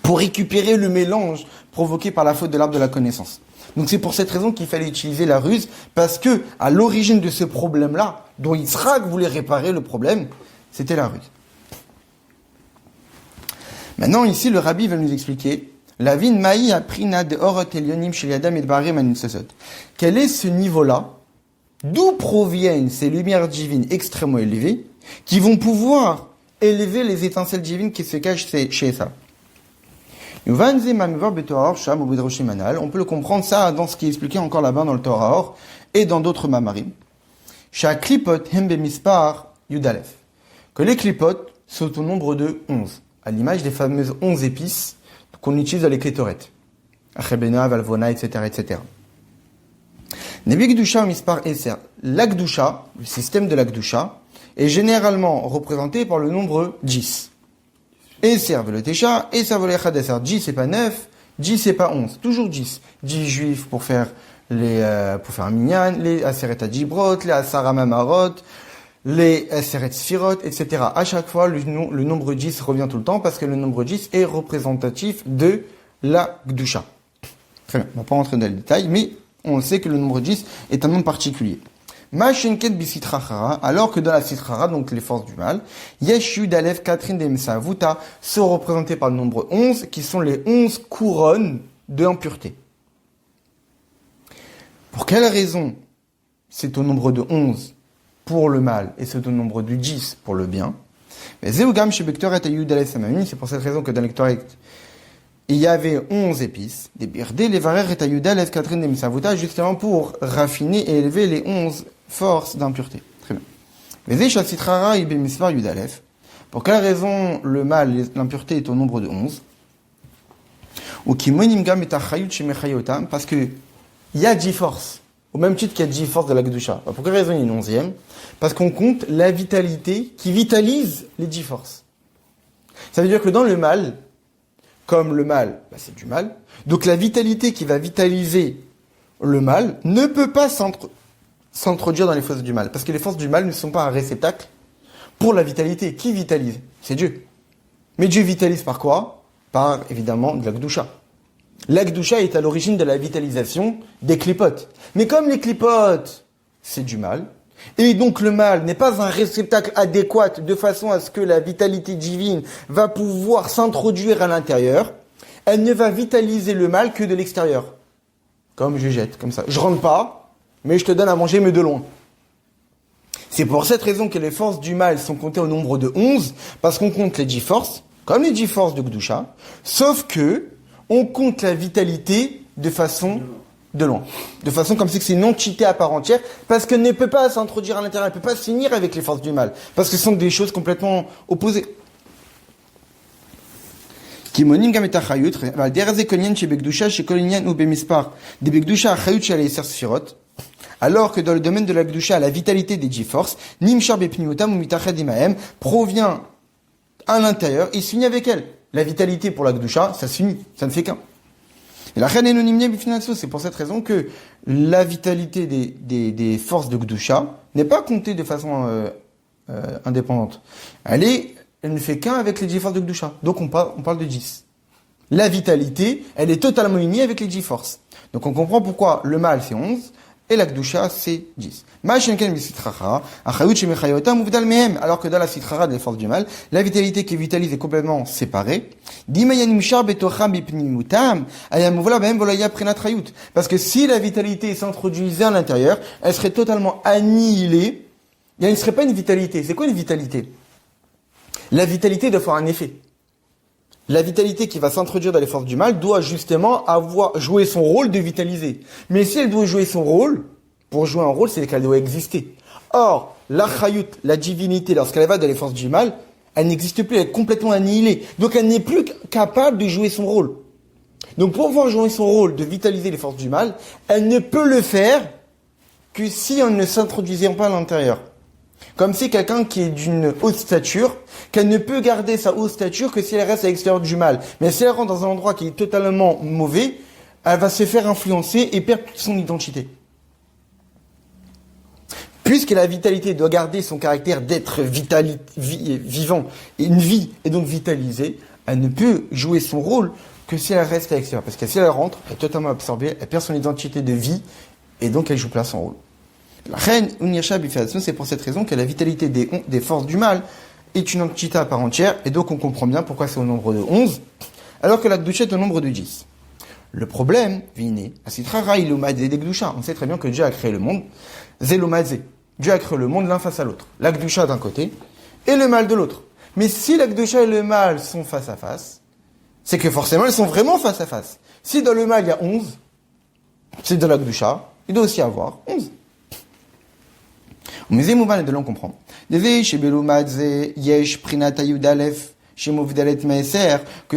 pour récupérer le mélange provoqué par la faute de l'arbre de la connaissance. Donc c'est pour cette raison qu'il fallait utiliser la ruse, parce que à l'origine de ce problème-là, dont Yitzhak voulait réparer le problème, c'était la ruse. Maintenant ici le rabbi va nous expliquer la vin maï aprina de orot elionim shel yadam et barim anisosot. Quel est ce niveau-là? D'où proviennent ces lumières divines extrêmement élevées qui vont pouvoir élever les étincelles divines qui se cachent chez ça? On peut le comprendre ça dans ce qui est expliqué encore là-bas dans le Torah et dans d'autres mamarim. Que les klipot sont au nombre de 11, à l'image des fameuses 11 épices qu'on utilise dans les kétorettes. Achebena, Valvona, etc., etc. L'Akdusha, le système de l'Akdusha, est généralement représenté par le nombre 10. Eser le Tesha, Eser le Echadesser. 10 c'est pas 9, 10 c'est pas 11. Toujours 10. 10 juifs pour faire un minyan, les Aseret Adjibrot, les Asara Mamarot, les Aseret Sfirot, etc. À chaque fois, le nombre 10 revient tout le temps parce que le nombre 10 est représentatif de la Gdusha. Très bien. On va pas rentrer dans les détails, mais on sait que le nombre 10 est un nombre particulier. Mashenket bisitrachara, alors que dans la sitrara, donc les forces du mal, Yeshu d'Alef Catherine d'Emsavuta sont représentés par le nombre 11, qui sont les 11 couronnes de impureté. Pour quelle raison c'est au nombre de 11 pour le mal et c'est au nombre de 10 pour le bien? C'est pour cette raison que dans l'Ektoret, il y avait 11 épices, des birdés, les varer et ayudalef Catherine d'Emsavuta, justement pour raffiner et élever les 11 forces d'impureté. Très bien. Pour quelle raison le mal, l'impureté est au nombre de 11? Parce que il y a 10 forces, au même titre qu'il y a 10 forces de la Kedusha. Pour quelle raison il y a une 11e? Parce qu'on compte la vitalité qui vitalise les 10 forces. Ça veut dire que dans le mal, comme le mal, c'est du mal, donc la vitalité qui va vitaliser le mal ne peut pas s'introduire dans les forces du mal. Parce que les forces du mal ne sont pas un réceptacle pour la vitalité. Qui vitalise? C'est Dieu. Mais Dieu vitalise par quoi? Par, évidemment, de la Kedusha. La Kedusha est à l'origine de la vitalisation des clipotes. Mais comme les clipotes, c'est du mal, et donc le mal n'est pas un réceptacle adéquat de façon à ce que la vitalité divine va pouvoir s'introduire à l'intérieur, elle ne va vitaliser le mal que de l'extérieur. Comme je jette, comme ça. Je rentre pas, mais je te donne à manger, mais de loin. C'est pour cette raison que les forces du mal sont comptées au nombre de 11, parce qu'on compte les 10 forces, comme les 10 forces de Kedusha, sauf que on compte la vitalité de façon de loin. De façon comme si c'est une entité à part entière, parce qu'elle ne peut pas s'introduire à l'intérieur, elle ne peut pas s'unir avec les forces du mal, parce que ce sont des choses complètement opposées. Alors que dans le domaine de la Kedusha, la vitalité des 10 forces, provient à l'intérieur et s'unit avec elle. La vitalité pour la Kedusha, ça s'unit, ça ne fait qu'un. Et la reine anonymie bifinatso, c'est pour cette raison que la vitalité des forces de Gdusha n'est pas comptée de façon indépendante. Elle ne fait qu'un avec les 10 forces de Gdusha. Donc on parle de 10. La vitalité, elle est totalement unie avec les 10 forces. Donc on comprend pourquoi le mâle c'est 11 et la Gdusha c'est 10. Alors que dans la sitrara des forces du mal, la vitalité qui vitalise est complètement séparée. Parce que si la vitalité s'introduisait à l'intérieur, elle serait totalement annihilée. Il ne serait pas une vitalité. C'est quoi une vitalité? La vitalité doit faire un effet. La vitalité qui va s'introduire dans les forces du mal doit justement jouer son rôle de vitaliser. Mais si elle doit jouer son rôle, pour jouer un rôle, c'est qu'elle doit exister. Or, la chayut, la divinité, lorsqu'elle va dans les forces du mal, elle n'existe plus, elle est complètement annihilée. Donc elle n'est plus capable de jouer son rôle. Donc pour pouvoir jouer son rôle de vitaliser les forces du mal, elle ne peut le faire que si on ne s'introduisait pas à l'intérieur. Comme si quelqu'un qui est d'une haute stature, qu'elle ne peut garder sa haute stature que si elle reste à l'extérieur du mal. Mais si elle rentre dans un endroit qui est totalement mauvais, elle va se faire influencer et perdre toute son identité. Puisque la vitalité doit garder son caractère d'être vivant, une vie est donc vitalisée, elle ne peut jouer son rôle que si elle reste à l'extérieur. Parce que si elle rentre, elle est totalement absorbée, elle perd son identité de vie, et donc elle joue pas son rôle. La reine Unyasha Bifiatsu, c'est pour cette raison que la vitalité des forces du mal est une entité à part entière, et donc on comprend bien pourquoi c'est au nombre de 11, alors que la Gdusha est au nombre de 10. Le problème, Vine, Asitrara Ilumadze de Gdusha. On sait très bien que Dieu a créé le monde, Zelumadze. Dieu a créé le monde l'un face à l'autre. La Gdusha d'un côté, et le mal de l'autre. Mais si la Gdusha et le mal sont face à face, c'est que forcément ils sont vraiment face à face. Si dans le mal il y a 11, c'est dans la Gdusha, il doit aussi y avoir 11. Mais c'est mouvan et de l'on comprend. Que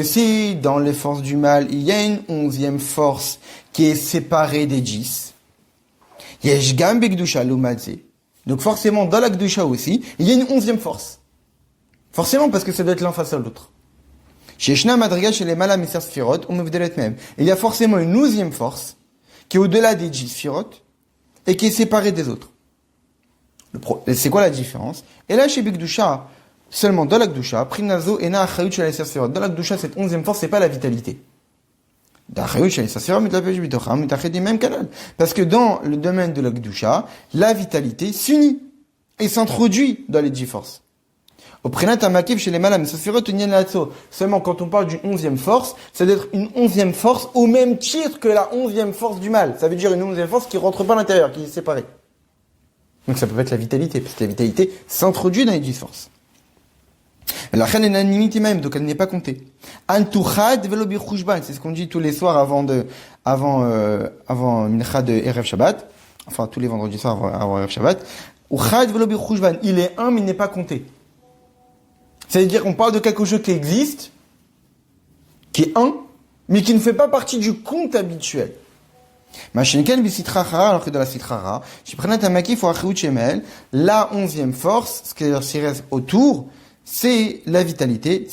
si dans les forces du mal, il y a une 11e force qui est séparée des 10, donc forcément, dans la Gdusha aussi, il y a une 11e force. Forcément, parce que ça doit être l'un face à l'autre. Il y a forcément une 12e force qui est au-delà des 10 sphirot et qui est séparée des autres. C'est quoi la différence? Et là, chez Bigdusha, seulement dans la Gdusha, Prinazo et Na'achayut chez la sphirot. Dans la Gdusha, cette 11e force, c'est pas la vitalité. Parce que dans le domaine de la Gdusha, la vitalité s'unit et s'introduit dans les 10 forces. Seulement quand on parle d'une 11e force, c'est d'être une 11e force au même titre que la 11e force du mal. Ça veut dire une 11e force qui rentre pas à l'intérieur, qui est séparée. Donc ça peut être la vitalité, parce que la vitalité s'introduit dans les 10 forces. La reine est unanimité même, donc elle n'est pas comptée. Antuchad velo bichoushban, c'est ce qu'on dit tous les soirs avant Mincha de Erev Shabbat, enfin tous les vendredis soirs avant Erev Shabbat. Uchad velo bichoushban, il est un mais il n'est pas compté. C'est-à-dire qu'on parle de quelque chose qui existe, qui est un, mais qui ne fait pas partie du compte habituel. Machinken bisitrara, alors que dans la sitrara, si prenait un makif ou achrout shemel, la 11e force, ce qui reste autour, c'est la vitalité.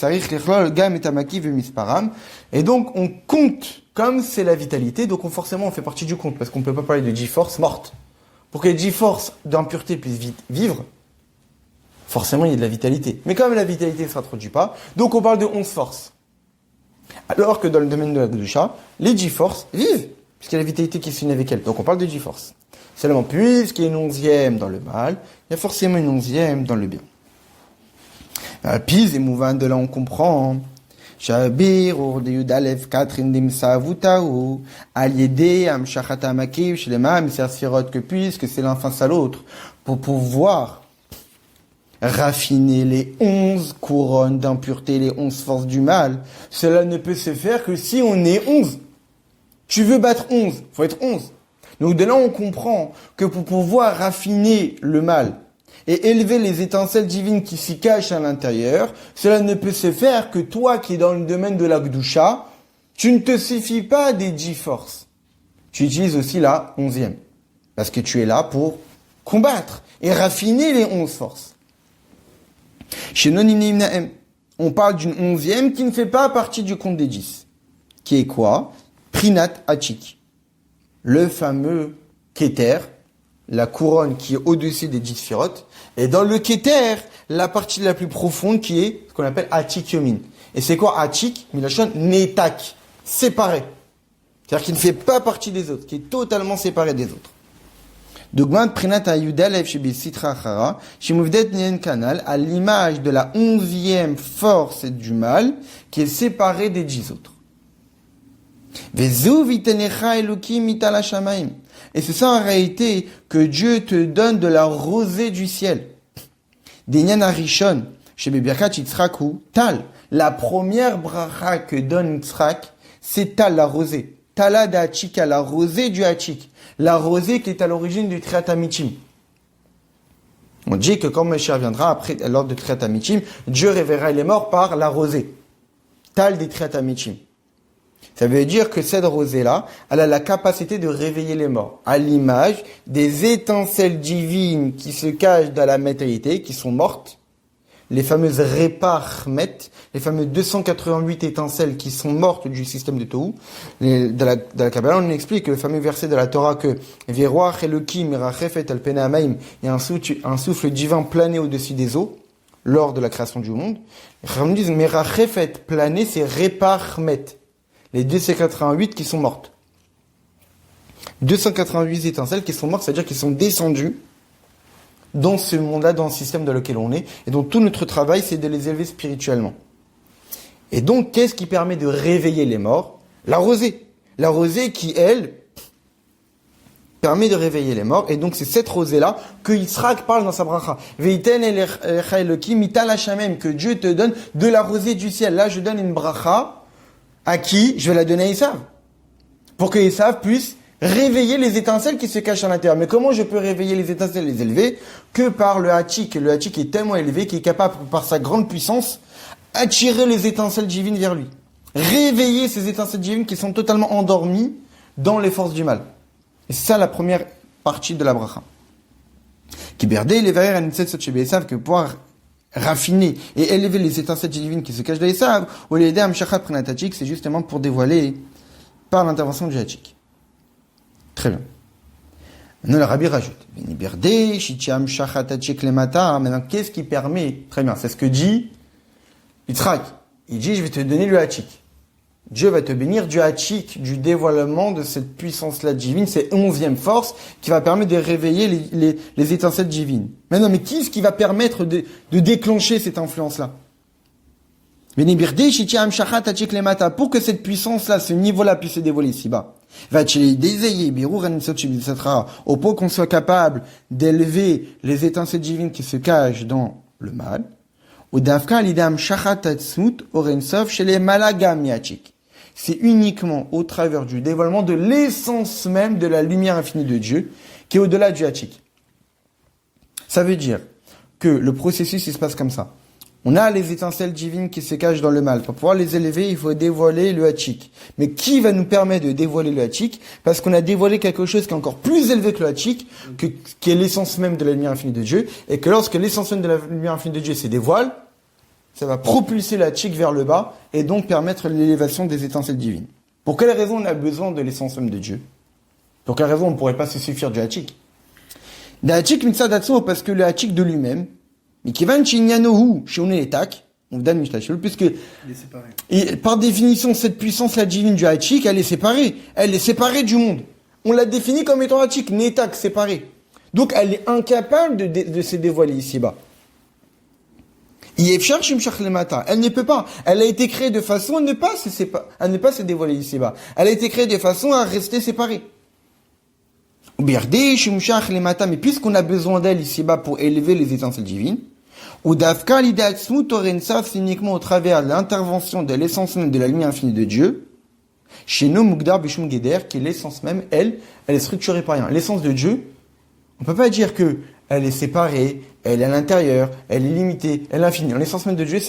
Et donc, on compte comme c'est la vitalité. Donc, forcément, on fait partie du compte. Parce qu'on ne peut pas parler de G-force morte. Pour que les G-force d'impureté puissent vivre, forcément, il y a de la vitalité. Mais comme la vitalité ne s'introduit pas, donc on parle de 11 forces. Alors que dans le domaine de la Gdusha, les G-force vivent. Puisqu'il y a la vitalité qui s'unit avec elle. Donc, on parle de G-force. Seulement, puisqu'il y a une 11e dans le mal, il y a forcément une 11e dans le bien. Puis, et mouvant de là, on comprend. Shabir, or de Yudalev, Catherine d'Imsa, Voutaou, Aliédé, Amshachata Makiv, Shlema, Mr. Sirot, que puisque c'est l'un face à l'autre, pour pouvoir raffiner les 11 couronnes d'impureté, les 11 forces du mal, cela ne peut se faire que si on est 11. Tu veux battre 11, faut être 11. Donc de là, on comprend que pour pouvoir raffiner le mal, et élever les étincelles divines qui s'y cachent à l'intérieur, cela ne peut se faire que toi qui es dans le domaine de la Gdusha, tu ne te suffis pas des 10 forces. Tu utilises aussi la 11e. Parce que tu es là pour combattre et raffiner les 11 forces. Chez Nonim Naem, on parle d'une 11e qui ne fait pas partie du compte des 10. Qui est quoi? Prinat Hachik, le fameux Keter, la couronne qui est au-dessus des 10 Sphirot, et dans le Keter, la partie la plus profonde qui est ce qu'on appelle Hachik Yomin. Et c'est quoi Hachik? Milachon Netak, séparé. C'est-à-dire qu'il ne fait pas partie des autres, qui est totalement séparé des autres. Dogman Prinat Ayudalev Shebi Sitra Achara, Shimuvdet Nien Kanal, à l'image de la 11e force du mal, qui est séparée des 10 autres. Vezu vitenecha Elokim mitala shamaim. Et c'est ça en réalité que Dieu te donne de la rosée du ciel. Denyan Arishon, chez Birkat Yitzraku, Tal. La première bracha que donne Yitzrak, c'est Tal, la rosée. Tala de Hachika, la rosée du Hachik. La rosée qui est à l'origine du Triat HaMitim. On dit que quand Mashiach viendra, après l'ordre de Triat HaMitim, Dieu réveillera les morts par la rosée. Tal des Triat HaMitim. Ça veut dire que cette rosée-là, elle a la capacité de réveiller les morts, à l'image des étincelles divines qui se cachent dans la matérialité, qui sont mortes, les fameuses Reparmet, les fameuses 288 étincelles qui sont mortes du système de Tohu. Dans la Kabbalah, on explique le fameux verset de la Torah que Veroach Elokim Rachefet al Pena Hamaim, il y a un souffle divin plané au-dessus des eaux lors de la création du monde. Les disent, mais Rachefet plané, c'est Reparmet. Les 288 qui sont mortes. 288 étincelles qui sont mortes, c'est-à-dire qu'ils sont descendues dans ce monde-là, dans le système dans lequel on est. Et donc tout notre travail, c'est de les élever spirituellement. Et donc, qu'est-ce qui permet de réveiller les morts? La rosée. La rosée qui, elle, permet de réveiller les morts. Et donc, c'est cette rosée-là que Yitzhak parle dans sa bracha. Veiten el mital hashamem, que Dieu te donne de la rosée du ciel. Là, je donne une bracha. À qui? Je vais la donner à Esav. Pour que Esav puisse réveiller les étincelles qui se cachent à l'intérieur. Mais comment je peux réveiller les étincelles, les élever? Que par le Hachik. Le Hachik est tellement élevé qu'il est capable, par sa grande puissance, attirer les étincelles divines vers lui. Réveiller ces étincelles divines qui sont totalement endormies dans les forces du mal. Et c'est ça la première partie de la bracha. Qui berdé les verres à une Esav, que pouvoir raffiner et élever les étincelles divines qui se cachent dans Esav, ou l'aider à Mshachat Prinat Hachik, c'est justement pour dévoiler par l'intervention du Hachik. Très bien. Maintenant, le Rabbi rajoute. Maintenant, qu'est-ce qui permet? Très bien, c'est ce que dit Yitzhak. Il dit, je vais te donner le Hachik. Dieu va te bénir du Hachik, du dévoilement de cette puissance-là divine, cette 11e force qui va permettre de réveiller les étincelles divines. Maintenant, mais qui est-ce qui va permettre de déclencher cette influence-là? Pour que cette puissance-là, ce niveau-là puisse se dévoiler ici-bas. Au point qu'on soit capable d'élever les étincelles divines qui se cachent dans le mal. C'est uniquement au travers du dévoilement de l'essence même de la lumière infinie de Dieu, qui est au-delà du Hachik. Ça veut dire que le processus, il se passe comme ça. On a les étincelles divines qui se cachent dans le mal. Pour pouvoir les élever, il faut dévoiler le Hachik. Mais qui va nous permettre de dévoiler le Hachik? Parce qu'on a dévoilé quelque chose qui est encore plus élevé que le Hachik, qui est l'essence même de la lumière infinie de Dieu, et que lorsque l'essence même de la lumière infinie de Dieu se dévoile, ça va propulser le Hachik vers le bas, et donc permettre l'élévation des étincelles divines. Pour quelle raison on a besoin de l'essence même de Dieu? Pour quelle raison on ne pourrait pas se suffire du Hachik? Le Hachik mitzadatso, parce que le Hachik de lui-même, mais qui va chinyanohu, shionetak, on donne mishtachel, puisque, et par définition, cette puissance-là divine du Hachik, elle est séparée. Elle est séparée du monde. On l'a définie comme étant Hachik, netak, séparée. Donc, elle est incapable de se dévoiler ici-bas. Elle ne peut pas. Elle a été créée de façon à ne pas se dévoiler ici-bas. Elle a été créée de façon à rester séparée. Mais puisqu'on a besoin d'elle ici-bas pour élever les étincelles divines, ou d'Afka l'idéatsmut orensa, c'est uniquement au travers de l'intervention de l'essence même de la lumière infinie de Dieu, chez nous, Mugdar Bishum Geder, qui est l'essence même, elle est structurée par rien. L'essence de Dieu, on peut pas dire que elle est séparée, elle est à l'intérieur, elle est limitée, elle est infinie. L'essence même de Dieu,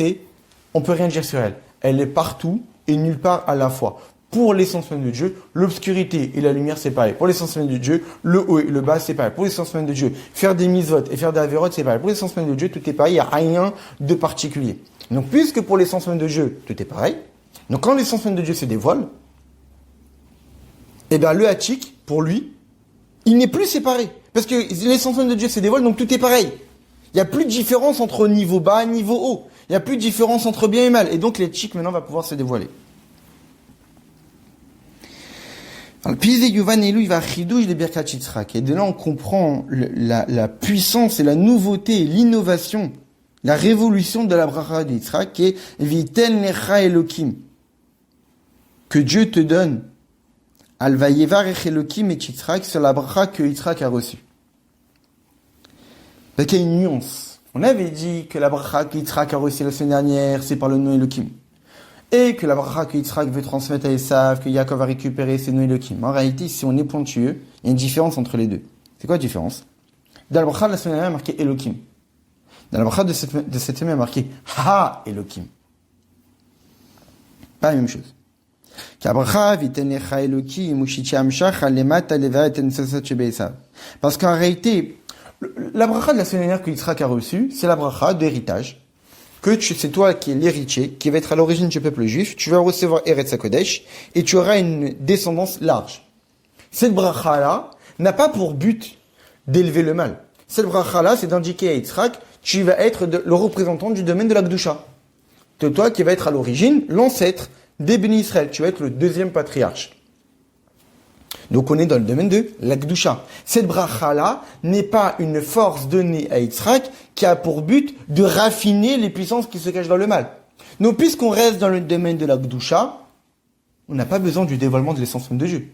on peut rien dire sur elle. Elle est partout et nulle part à la fois. Pour l'essence même de Dieu, l'obscurité et la lumière, c'est pareil. Pour l'essence même de Dieu, le haut et le bas, c'est pareil. Pour l'essence même de Dieu, faire des mitzvot et faire des avérotes, c'est pareil. Pour l'essence même de Dieu, tout est pareil, il n'y a rien de particulier. Donc, puisque pour l'essence même de Dieu, tout est pareil, donc quand l'essence même de Dieu se dévoile, Eh bien, le Hachik, pour lui, il n'est plus séparé. Parce que l'essence même de Dieu se dévoile, donc tout est pareil. Il n'y a plus de différence entre niveau bas et niveau haut. Il n'y a plus de différence entre bien et mal. Et donc, le Hachik, maintenant, va pouvoir se dévoiler. Et de là, on comprend la puissance et la nouveauté et l'innovation, la révolution de la bracha de Yitzhak, qui est Viten lecha Elokim. Que Dieu te donne. Al vayevarech Elokim et Yitzhak sur la bracha que Yitzhak a reçue. Parce qu'il y a une nuance. On avait dit que la bracha que Yitzhak a reçue la semaine dernière, c'est par le nom Elokim. Et que la bracha que Yitzhak veut transmettre à Esav, que Yaakov a récupéré, c'est nom Elokim. En réalité, si on est pointueux, il y a une différence entre les deux. C'est quoi la différence? Dans la bracha de la semaine dernière, il y a marqué Elokim. Dans la bracha de cette semaine, il y a marqué Ha Elokim. Pas la même chose. Parce qu'en réalité, la bracha de la semaine dernière que Yitzhak a reçue, c'est la bracha d'héritage. C'est toi qui es l'héritier, qui va être à l'origine du peuple juif, tu vas recevoir Eretz HaKodesh, et tu auras une descendance large. Cette bracha-là n'a pas pour but d'élever le mal. Cette bracha-là, c'est d'indiquer à Yitzhak, tu vas être le représentant du domaine de la Kedusha. De toi qui va être à l'origine, l'ancêtre des Béni Israël. Tu vas être le deuxième patriarche. Donc on est dans le domaine de la Kedusha. Cette bracha-là n'est pas une force donnée à Yitzhak qui a pour but de raffiner les puissances qui se cachent dans le mal. Donc puisqu'on reste dans le domaine de la Kedusha, on n'a pas besoin du dévoilement de l'essence même de Dieu.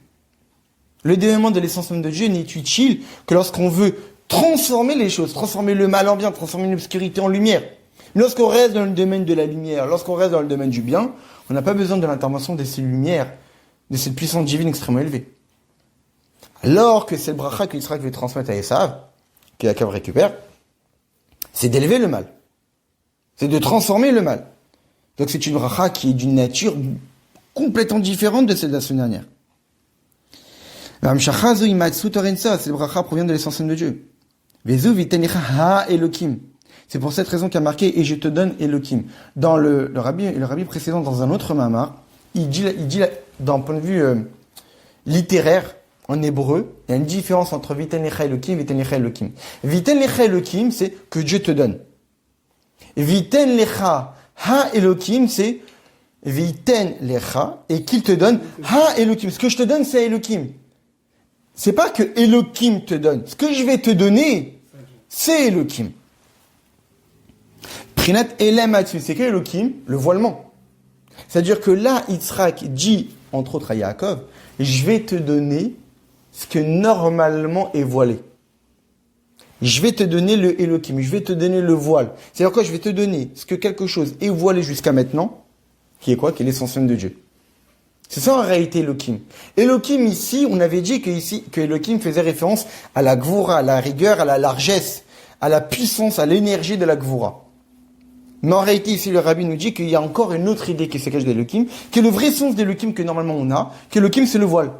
Le dévoilement de l'essence même de Dieu n'est utile que lorsqu'on veut transformer les choses, transformer le mal en bien, transformer l'obscurité en lumière. Mais lorsqu'on reste dans le domaine de la lumière, lorsqu'on reste dans le domaine du bien, on n'a pas besoin de l'intervention de ces lumières, de cette puissance divine extrêmement élevée. Alors que c'est le bracha que Yitzhak veut transmettre à Esav, que Yaakov récupère, c'est d'élever le mal. C'est de transformer le mal. Donc c'est une bracha qui est d'une nature complètement différente de celle de la semaine dernière. Cette bracha provient de l'essence même de Dieu. C'est pour cette raison qu'il y a marqué « Et je te donne Elokim ». Dans le rabbi précédent, dans un autre mamar, il dit d'un point de vue littéraire, en hébreu, il y a une différence entre Viten lecha Elokim et Viten lecha Elokim. Viten lecha Elokim, c'est que Dieu te donne. Viten lecha ha Elokim, c'est Viten lecha, et qu'il te donne ha Elokim. Ce que je te donne, c'est Elokim. C'est pas que Elokim te donne. Ce que je vais te donner, c'est Elokim. Prinat Elem Atsu, c'est que Elokim, le voilement. C'est-à-dire que là, Yitzhak dit, entre autres à Yaakov, je vais te donner ce que normalement est voilé. Je vais te donner le Elokim, je vais te donner le voile. C'est-à-dire quoi? Je vais te donner ce que quelque chose est voilé jusqu'à maintenant, qui est quoi? Qui est l'essence même de Dieu. C'est ça en réalité Elokim. Elokim ici, on avait dit que Elokim faisait référence à la Gvura, à la rigueur, à la largesse, à la puissance, à l'énergie de la Gvura. Mais en réalité ici, le rabbi nous dit qu'il y a encore une autre idée qui se cache d'Elokim, qui est le vrai sens d'Elokim que normalement on a, qu'Elokim c'est le voile.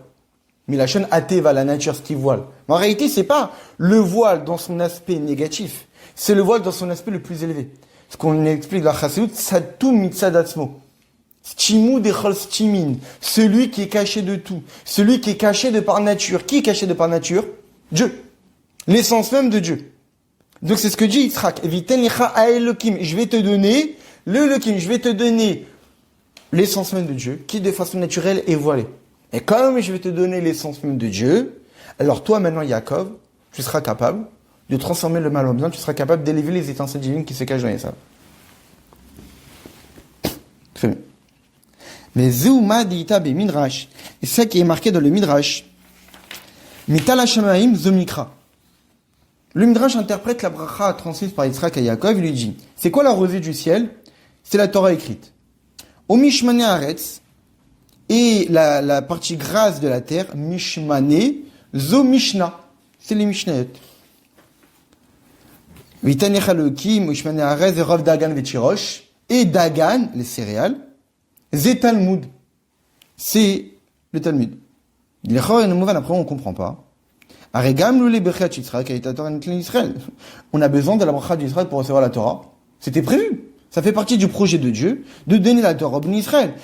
Mais la chaîne Ateva, la nature, ce qui voile. Mais en réalité, c'est pas le voile dans son aspect négatif. C'est le voile dans son aspect le plus élevé. Ce qu'on explique dans la Chassidut, Satou Mitzadatzmo. Stimu dechol stimin. Celui qui est caché de tout. Celui qui est caché de par nature. Qui est caché de par nature? Dieu. L'essence même de Dieu. Donc c'est ce que dit Yitzhak. Viten lecha ha Elokim. Je vais te donner le Elokim. Je vais te donner l'essence même de Dieu, qui de façon naturelle est voilée. Et comme je vais te donner l'essence même de Dieu, alors toi maintenant Yaakov, tu seras capable de transformer le mal en bien, tu seras capable d'élever les étincelles divines qui se cachent dans les sables. Très bien. Mais Zeuma diita be Midrash, et c'est ça qui est marqué dans le Midrash. Mital Hashamaim Zomikra. Le Midrash interprète la bracha transmise par Yitzhak à Yaakov, il lui dit, c'est quoi la rosée du ciel? C'est la Torah écrite. Au Mishmane Haaretz, et la partie grasse de la terre, Mishmane, Zo Mishnah, c'est les Mishnayot. Vitanecha Loki, Mishmane Haaretz, Rav Dagan Vechirosh, et Dagan, les céréales, Zé Talmud, c'est le Talmud. L'Echor et le Mouvan, après on comprend pas. Aregam Lule Bechat Yitzhak, et Torah Israël. On a besoin de la bracha d'Israël pour recevoir la Torah. C'était prévu. Ça fait partie du projet de Dieu de donner la Torah au Bnei Israël.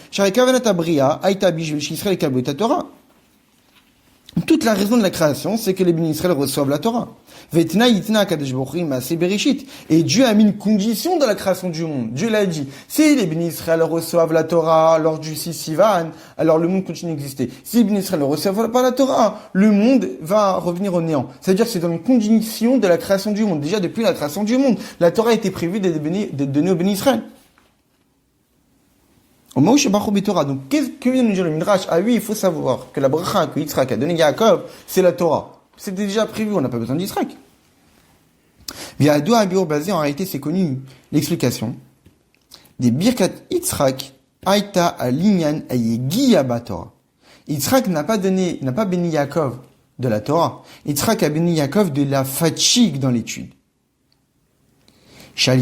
Toute la raison de la création, c'est que les bénis Israël reçoivent la Torah. Vetna yitna kadesh baruch hu ma'aseh bereshit. Et Dieu a mis une condition dans la création du monde. Dieu l'a dit. Si les bénis Israël reçoivent la Torah lors du 6 Sivan, alors le monde continue d'exister. Si les bénis Israël ne reçoivent pas la Torah, le monde va revenir au néant. C'est-à-dire que c'est dans une condition de la création du monde. Déjà, depuis la création du monde, la Torah a été prévue d'être donnée aux bénis Israël. Au moment où Shebachu Torah, donc qu'est-ce que vient nous dire le Midrash? Ah oui, il faut savoir que la bracha que Yitzhak a donné Yaakov, c'est la Torah. C'était déjà prévu, on n'a pas besoin d'Yitzhak. Via Ado Abir basé, en réalité, c'est connu l'explication des Birkat Yitzhak Aïta Alinyan Ayegiya Torah. Yitzhak n'a pas béni Yaakov de la Torah. Yitzhak a béni Yaakov de la fatigue dans l'étude. Parce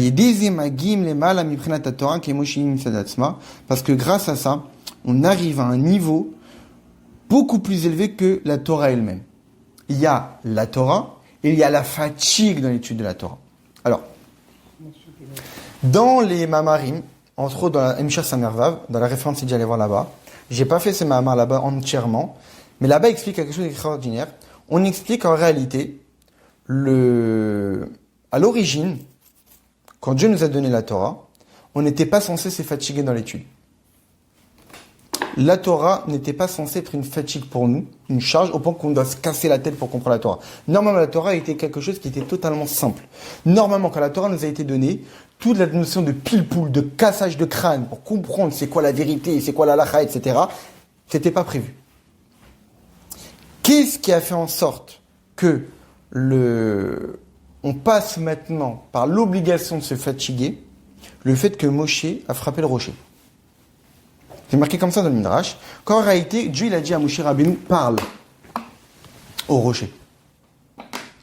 que grâce à ça, on arrive à un niveau beaucoup plus élevé que la Torah elle-même. Il y a la Torah et il y a la fatigue dans l'étude de la Torah. Alors, dans les Mamarim, entre autres dans la Emshar Samervav, dans la référence si j'allais voir là-bas, j'ai pas fait ces Mamars là-bas entièrement, mais là-bas il explique quelque chose d'extraordinaire. On explique en réalité à l'origine, quand Dieu nous a donné la Torah, on n'était pas censé se fatiguer dans l'étude. La Torah n'était pas censée être une fatigue pour nous, une charge, au point qu'on doit se casser la tête pour comprendre la Torah. Normalement, la Torah était quelque chose qui était totalement simple. Normalement, quand la Torah nous a été donnée, toute la notion de pile-poule, de cassage de crâne, pour comprendre c'est quoi la vérité, c'est quoi la halakha, etc., c'était pas prévu. Qu'est-ce qui a fait en sorte que on passe maintenant par l'obligation de se fatiguer, le fait que Moshe a frappé le rocher. C'est marqué comme ça dans le Midrash, qu'en réalité, Dieu il a dit à Moshe Rabbeinu, parle au rocher.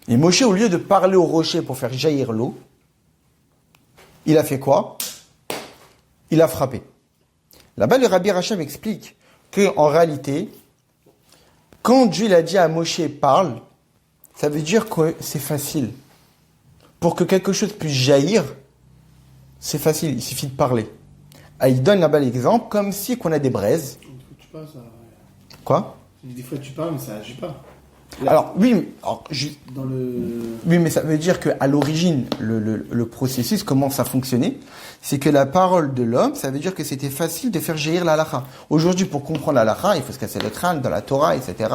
Et Moshe, au lieu de parler au rocher pour faire jaillir l'eau, il a fait quoi? Il a frappé. Là-bas, le Rabbi Rachab explique qu'en réalité, quand Dieu il a dit à Moshe, parle, ça veut dire que c'est facile. Pour que quelque chose puisse jaillir, c'est facile, il suffit de parler. Ah, il donne là-bas l'exemple, comme si qu'on a des braises. Des fois tu parles, ça... Quoi? Des fois tu parles, mais ça agit pas. Là, alors, oui, oui, mais ça veut dire qu'à l'origine, le processus, comment ça fonctionnait, c'est que la parole de l'homme, ça veut dire que c'était facile de faire jaillir la halakha. Aujourd'hui, pour comprendre la halakha, il faut se casser le crâne dans la Torah, etc.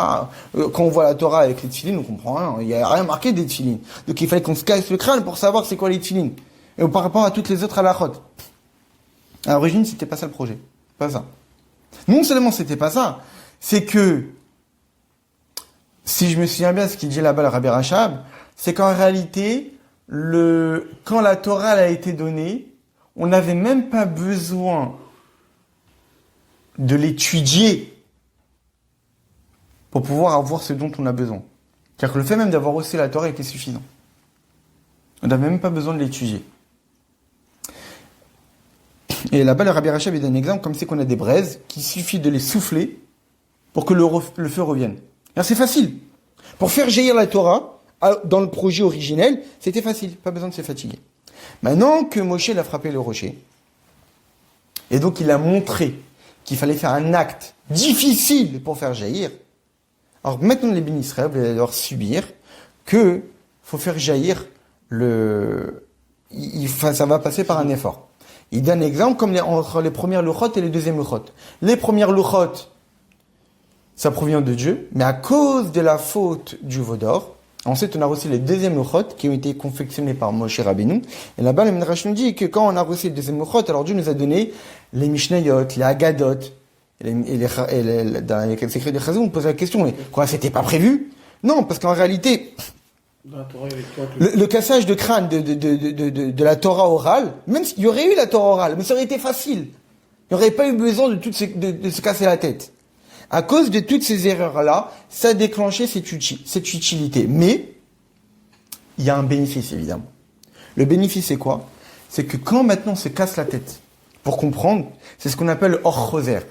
Quand on voit la Torah avec les tefilines, on comprend rien. Il n'y a rien marqué des tefilines. Donc il fallait qu'on se casse le crâne pour savoir c'est quoi les tefilines. Et par rapport à toutes les autres halakhot. À l'origine, c'était pas ça le projet. Pas ça. Non seulement c'était pas ça, c'est que, si je me souviens bien ce qu'il dit là-bas le Rabbi Rachab, c'est qu'en réalité, quand la Torah a été donnée, on n'avait même pas besoin de l'étudier pour pouvoir avoir ce dont on a besoin. C'est-à-dire que le fait même d'avoir reçu la Torah était suffisant. On n'avait même pas besoin de l'étudier. Et là-bas, le Rabbi Rachab donne un exemple, comme c'est qu'on a des braises, qu'il suffit de les souffler pour que le feu revienne. Alors c'est facile. Pour faire jaillir la Torah, dans le projet originel, c'était facile, pas besoin de se fatiguer. Maintenant que Moshe l'a frappé le rocher, et donc il a montré qu'il fallait faire un acte difficile pour faire jaillir, alors maintenant les bénis Israël vont devoir subir que faut faire jaillir ça va passer par un effort. Il donne un exemple comme entre les premières luchot et les deuxièmes luchot. Les premières luchot, ça provient de Dieu, mais à cause de la faute du veau d'or, ensuite on a reçu les deuxièmes luchot qui ont été confectionnés par Moshe Rabbeinu. Et là-bas, le Midrash nous dit que quand on a reçu les deuxièmes luchot, alors Dieu nous a donné les Mishnayot, les Haggadot, dans les secrets de Chazon, on pose la question, mais quoi, c'était pas prévu? Non, parce qu'en réalité, le cassage de crâne de la Torah orale, même s'il y aurait eu la Torah orale, mais ça aurait été facile. Il n'y aurait pas eu besoin de se casser la tête. À cause de toutes ces erreurs-là, ça a déclenché cette utilité. Mais, il y a un bénéfice, évidemment. Le bénéfice, c'est quoi? C'est que quand maintenant on se casse la tête pour comprendre, c'est ce qu'on appelle le hors choser.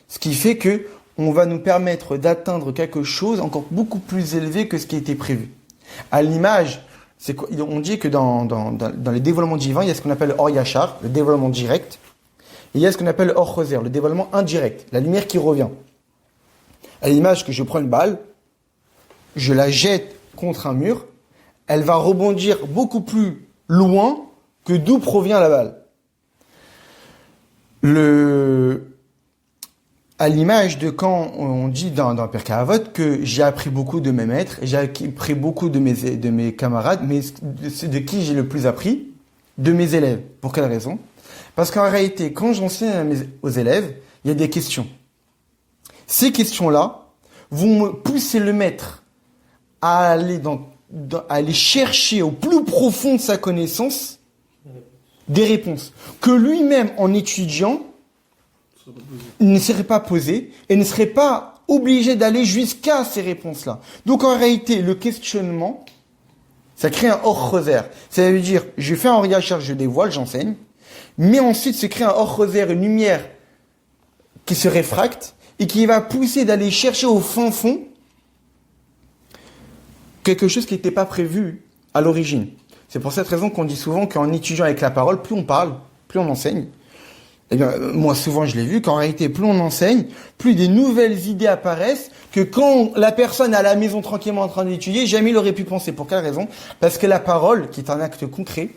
Ce qui fait que on va nous permettre d'atteindre quelque chose encore beaucoup plus élevé que ce qui a été prévu. À l'image, on dit que dans les dévoilements divins, il y a ce qu'on appelle Or Yachar, le dévoilement direct, et il y a ce qu'on appelle Or Choser, le dévoilement indirect, la lumière qui revient. À l'image que je prends une balle, je la jette contre un mur, elle va rebondir beaucoup plus loin que d'où provient la balle. À l'image de quand on dit dans Pirkei Avot que j'ai appris beaucoup de mes maîtres, j'ai appris beaucoup de mes camarades, mais de qui j'ai le plus appris? De mes élèves. Pour quelle raison? Parce qu'en réalité, quand j'enseigne aux élèves, il y a des questions. Ces questions-là vont me pousser le maître à aller à aller chercher au plus profond de sa connaissance des réponses que lui-même, en étudiant, ne serait pas posé et ne serait pas obligé d'aller jusqu'à ces réponses-là. Donc en réalité, le questionnement, ça crée un hors choser. Ça veut dire, je fais un recherche, je dévoile, j'enseigne, mais ensuite se crée un hors choser, une lumière qui se réfracte et qui va pousser d'aller chercher au fin fond quelque chose qui n'était pas prévu à l'origine. C'est pour cette raison qu'on dit souvent qu'en étudiant avec la parole, plus on parle, plus on enseigne. Eh bien, moi, souvent, je l'ai vu, qu'en réalité, plus on enseigne, plus des nouvelles idées apparaissent que quand la personne est à la maison tranquillement en train d'étudier, jamais il aurait pu penser. Pour quelle raison? Parce que la parole, qui est un acte concret,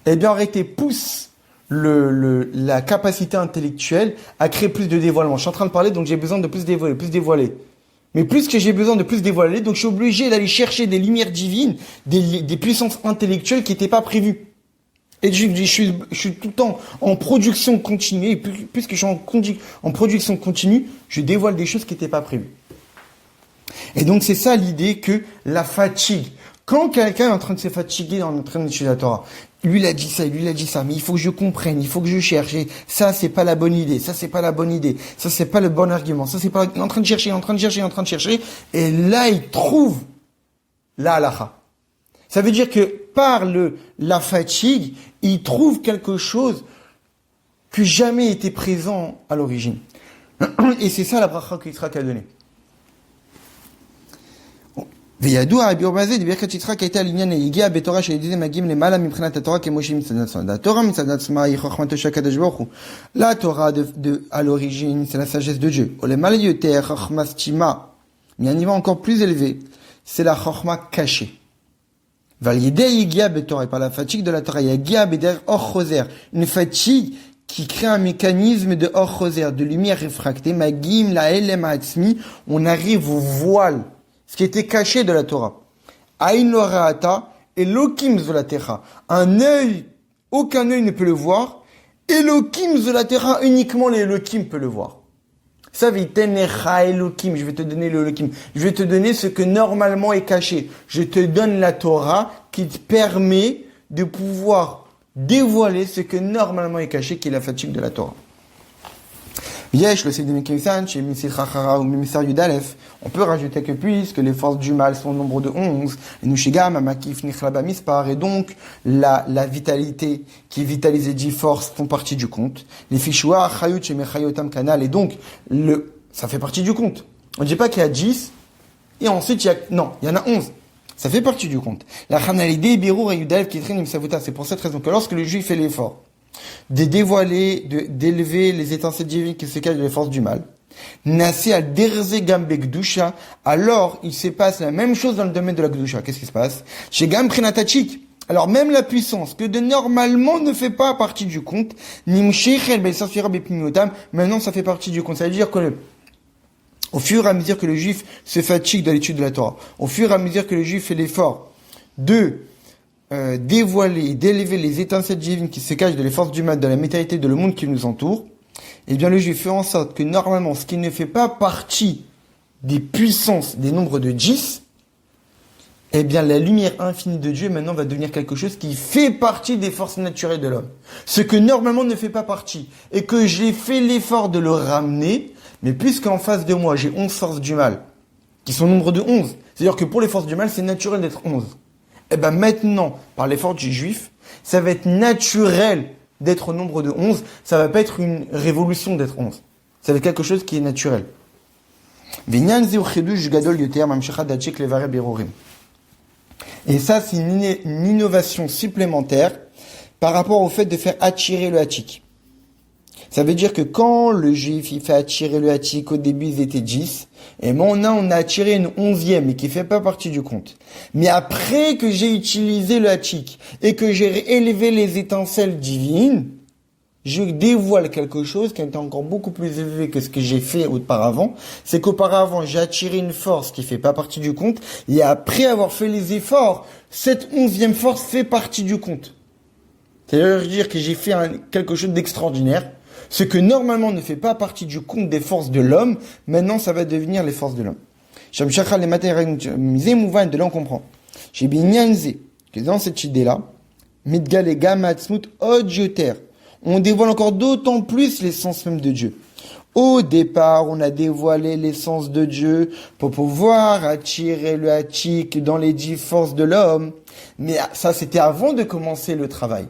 eh bien, en réalité, pousse la capacité intellectuelle à créer plus de dévoilement. Je suis en train de parler, donc j'ai besoin de plus dévoiler. Mais plus que j'ai besoin de plus dévoiler, donc je suis obligé d'aller chercher des lumières divines, des puissances intellectuelles qui n'étaient pas prévues. Et je suis tout le temps en production continue, et puisque je suis en production continue, je dévoile des choses qui n'étaient pas prévues. Et donc c'est ça l'idée que la fatigue, quand quelqu'un est en train de se fatiguer en train d'étudier la Torah, lui il a dit ça, mais il faut que je comprenne, il faut que je cherche, et ça c'est pas la bonne idée, ça c'est pas la bonne idée, ça c'est pas le bon argument, ça c'est pas, il est en train de chercher, et là il trouve la halakha. Ça veut dire que par la fatigue, il trouve quelque chose qui jamais était présent à l'origine. Et c'est ça la bracha que Yitzhak a donnée. וידוע הביאור בזה, ברכת יצחק הייתה על עניין היגיע בתורה שידידי מגיעים למעלה מבחינת התורה כמו שהיא מצד עצמה. התורה מצד עצמה היא חוכמתו של הקדוש ברוך הוא. La Torah à l'origine, c'est la sagesse de Dieu. ולמעלה יותר חוכמה סתימה, mais à un niveau encore plus élevé, c'est la chokma cachée. Et par la fatigue de la Torah, une fatigue qui crée un mécanisme de hors choser, de lumière réfractée, magim la elem ha'atzmi, on arrive au voile, ce qui était caché de la Torah. Aïn lo ra'ata, elokim zolatecha, un œil, aucun œil ne peut le voir, elokim zolatecha, uniquement l'Elokim peut le voir. Ça, vitenecha Elokim, je vais te donner le Elokim. Je vais te donner ce que normalement est caché. Je te donne la Torah qui te permet de pouvoir dévoiler ce que normalement est caché, qui est la fatigue de la Torah. Yesh, le Seigneur Mekisan, chez Misil Chachara ou Mimisar Yudalef, on peut rajouter que puisque les forces du mal sont au nombre de 11, et Nushigam, Amakif, Nichlaba, Mispar, et donc la vitalité qui vitalise les 10 forces font partie du compte. Les Fichua, Chayut, chez Mechayotam Kanal, et donc ça fait partie du compte. On ne dit pas qu'il y a 10, et ensuite il y en a 11. Ça fait partie du compte. La Chanalidé, Birur et Yudalef qui traîne Imsavuta, c'est pour cette raison que lorsque le juif fait l'effort de dévoiler, d'élever les étincelles divines qui se cachent de les forces du mal, Nassé al derze gambe gdusha, alors il se passe la même chose dans le domaine de la gdusha. Qu'est-ce qui se passe? Chez Gam Prinatachik, alors même la puissance que de normalement ne fait pas partie du compte, Nimshechel Belsafira Bepimiotam, maintenant ça fait partie du compte. Ça veut dire que au fur et à mesure que le juif se fatigue dans l'étude de la Torah, au fur et à mesure que le juif fait l'effort de dévoiler, d'élever les étincelles divines qui se cachent de les forces du mal, de la métallité de le monde qui nous entoure, eh bien le juif fait en sorte que normalement, ce qui ne fait pas partie des puissances, des nombres de 10, eh bien la lumière infinie de Dieu maintenant va devenir quelque chose qui fait partie des forces naturelles de l'homme. Ce que normalement ne fait pas partie, et que j'ai fait l'effort de le ramener, mais puisqu'en face de moi j'ai 11 forces du mal, qui sont au nombre de 11, c'est-à-dire que pour les forces du mal, c'est naturel d'être 11. Eh ben maintenant, par l'effort du juif, ça va être naturel d'être au nombre de 11, ça va pas être une révolution d'être 11. Ça va être quelque chose qui est naturel. Et ça, c'est une innovation supplémentaire par rapport au fait de faire attirer le hatik. Ça veut dire que quand le juif, il fait attirer le hatik, au début, ils étaient 10. Et maintenant, on a attiré une 11e, mais qui fait pas partie du compte. Mais après que j'ai utilisé le hatik, et que j'ai élevé les étincelles divines, je dévoile quelque chose qui est encore beaucoup plus élevé que ce que j'ai fait auparavant. C'est qu'auparavant, j'ai attiré une force qui fait pas partie du compte, et après avoir fait les efforts, cette 11e force fait partie du compte. C'est-à-dire que j'ai fait quelque chose d'extraordinaire. Ce que normalement ne fait pas partie du compte des forces de l'homme, maintenant ça va devenir les forces de l'homme. De là on comprend. J'ai bien que dans cette idée-là, on dévoile encore d'autant plus l'essence même de Dieu. Au départ, on a dévoilé l'essence de Dieu pour pouvoir attirer le hatik dans les 10 forces de l'homme. Mais ça, c'était avant de commencer le travail.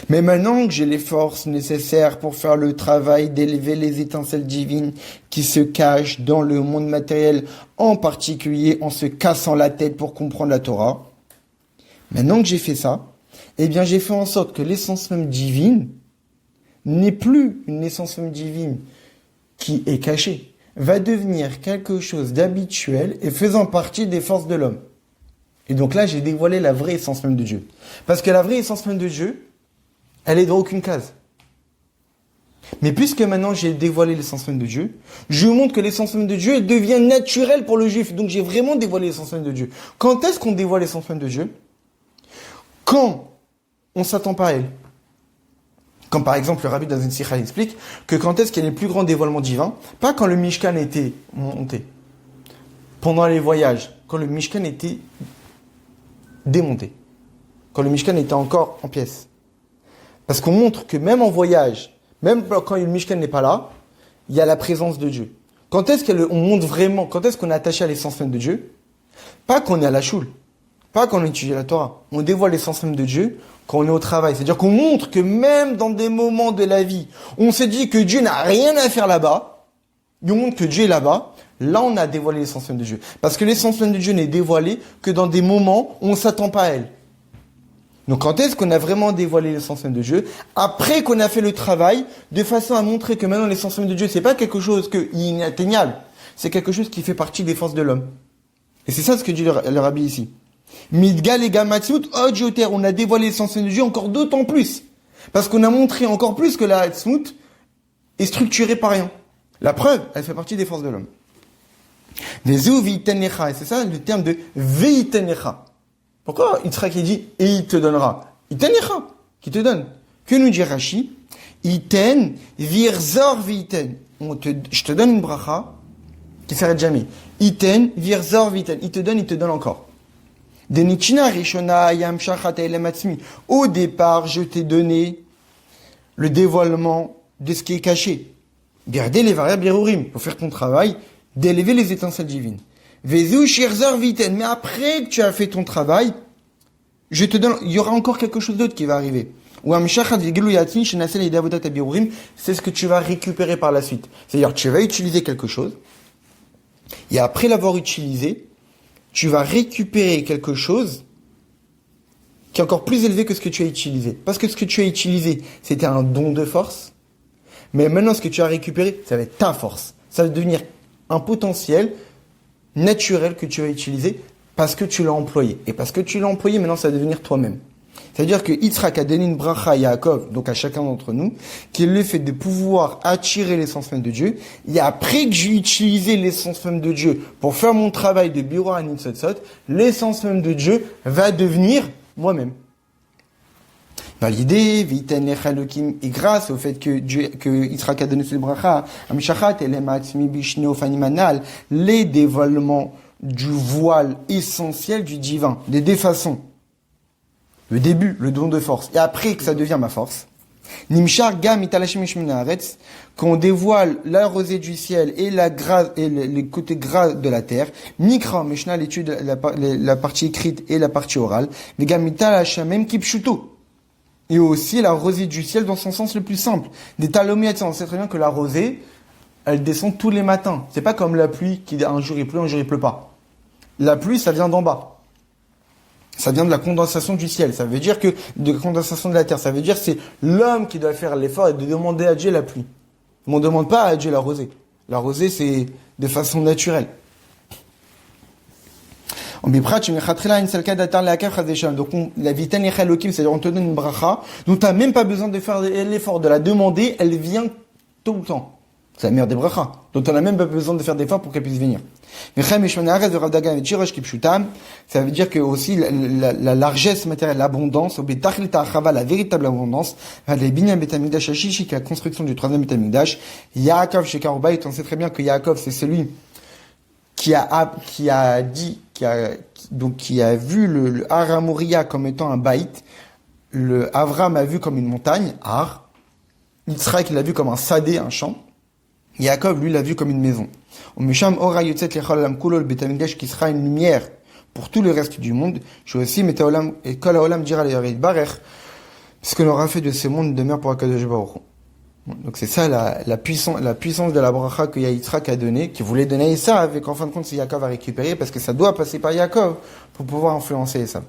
Mais maintenant que j'ai les forces nécessaires pour faire le travail d'élever les étincelles divines qui se cachent dans le monde matériel, en particulier en se cassant la tête pour comprendre la Torah, maintenant que j'ai fait ça, eh bien j'ai fait en sorte que l'essence même divine n'est plus une essence même divine qui est cachée, va devenir quelque chose d'habituel et faisant partie des forces de l'homme. Et donc là, j'ai dévoilé la vraie essence même de Dieu. Parce que la vraie essence même de Dieu, elle est dans aucune case. Mais puisque maintenant j'ai dévoilé l'essence même de Dieu, je montre que l'essence même de Dieu, elle devient naturelle pour le juif. Donc j'ai vraiment dévoilé l'essence même de Dieu. Quand est-ce qu'on dévoile l'essence même de Dieu? Quand on ne s'attend pas à elle. Comme par exemple le rabbi dans une sikha explique que quand est-ce qu'il y a les plus grands dévoilements divins, pas quand le Mishkan était monté, pendant les voyages, quand le Mishkan était démonté, quand le Mishkan était encore en pièces. Parce qu'on montre que même en voyage, même quand le Mishkan n'est pas là, il y a la présence de Dieu. Quand est-ce qu'on montre vraiment, quand est-ce qu'on est attaché à l'essence même de Dieu? Pas quand on est à la choule, pas quand on étudie la Torah. On dévoile l'essence même de Dieu quand on est au travail. C'est-à-dire qu'on montre que même dans des moments de la vie, on se dit que Dieu n'a rien à faire là-bas, et on montre que Dieu est là-bas, là on a dévoilé l'essence même de Dieu. Parce que l'essence même de Dieu n'est dévoilée que dans des moments où on ne s'attend pas à elle. Donc quand est-ce qu'on a vraiment dévoilé l'essence même de Dieu? Après qu'on a fait le travail, de façon à montrer que maintenant l'essence même de Dieu, c'est pas quelque chose inatteignable, c'est quelque chose qui fait partie des forces de l'homme. Et c'est ça ce que dit le rabbi ici. Midgal et Gamatzut, on a dévoilé l'essence même de Dieu encore d'autant plus. Parce qu'on a montré encore plus que la Hatzmut est structurée par rien. La preuve, elle fait partie des forces de l'homme. Vezu v'itenecha, et c'est ça le terme de v'itenecha. Pourquoi Yitzhak dit et il te donnera? Itenecha, qui te donne. Que nous dit Rashi? Iten virzor v'iten. Je te donne une bracha qui s'arrête jamais. Iten virzor v'iten. Il te donne encore. Au départ, je t'ai donné le dévoilement de ce qui est caché. Garder les variables birurim pour faire ton travail, d'élever les étincelles divines. Mais après que tu as fait ton travail, je te donne, il y aura encore quelque chose d'autre qui va arriver. C'est ce que tu vas récupérer par la suite. C'est-à-dire, tu vas utiliser quelque chose, et après l'avoir utilisé, tu vas récupérer quelque chose qui est encore plus élevé que ce que tu as utilisé. Parce que ce que tu as utilisé, c'était un don de force. Mais maintenant, ce que tu as récupéré, ça va être ta force. Ça va devenir un potentiel naturel que tu vas utiliser parce que tu l'as employé. Et parce que tu l'as employé, maintenant, ça va devenir toi-même. C'est-à-dire que Yitzhak a donné une bracha à Yaakov, donc à chacun d'entre nous, qui est le fait de pouvoir attirer l'essence même de Dieu. Et après que j'ai utilisé l'essence même de Dieu pour faire mon travail de bureau à Nitzotzot, l'essence même de Dieu va devenir moi-même. Dans l'idée, Viten Elokim, et grâce au fait que Yitzhak a donné cette bracha, Amishachat elematzmi bishneo fanimanal, les dévoilements du voile essentiel du divin, des deux façons. Le début, le don de force, et après que ça devient ma force. Nimshar gam italashim shminaretz, qu'on dévoile la rosée du ciel et la grâce et les côtés gras de la terre. Mikra mishna, l'étude, la partie écrite et la partie orale. Mais gam italasham kipshuto. Et aussi la rosée du ciel dans son sens le plus simple. Des talomiates, on sait très bien que la rosée, elle descend tous les matins. C'est pas comme la pluie qui un jour il pleut, un jour il pleut pas. La pluie, ça vient d'en bas. Ça vient de la condensation du ciel. Ça veut dire que, de la condensation de la terre. Ça veut dire que c'est l'homme qui doit faire l'effort et de demander à Dieu la pluie. Mais on ne demande pas à Dieu la rosée. La rosée, c'est de façon naturelle. Donc, la vitane elokim, c'est-à-dire on te donne une bracha, donc tu n'as même pas besoin de faire l'effort de la demander, elle vient tout le temps. C'est la meilleure des brachas. Donc on n'a même pas besoin de faire d'efforts pour qu'elle puisse venir. Ça veut dire que aussi la largesse matérielle, l'abondance, la véritable abondance, la construction du troisième Beit Hamikdash. Yaakov chez Karoubaït, on sait très bien que Yaakov c'est celui qui a vu le Har HaMoriah comme étant un baït, le Avram a vu comme une montagne, Har, Yitzhak l'a vu comme un sadé, un champ, Yaakov lui l'a vu comme une maison. Misham Ora Yotzet Lechol Olam Kulo, le Beit Hamikdash qui sera une lumière pour tout le reste du monde. Je aussi Meta Olam et Kol Olam dira le Yared Barech, parce que l'aura fait de ce monde une demeure pour Akadosh Baruch Hu. Donc c'est ça la puissance de la bracha que Yitzhak a donné, qui voulait donner Esav, et qu'en fin de compte c'est Yaakov a récupéré, parce que ça doit passer par Yaakov pour pouvoir influencer Esav.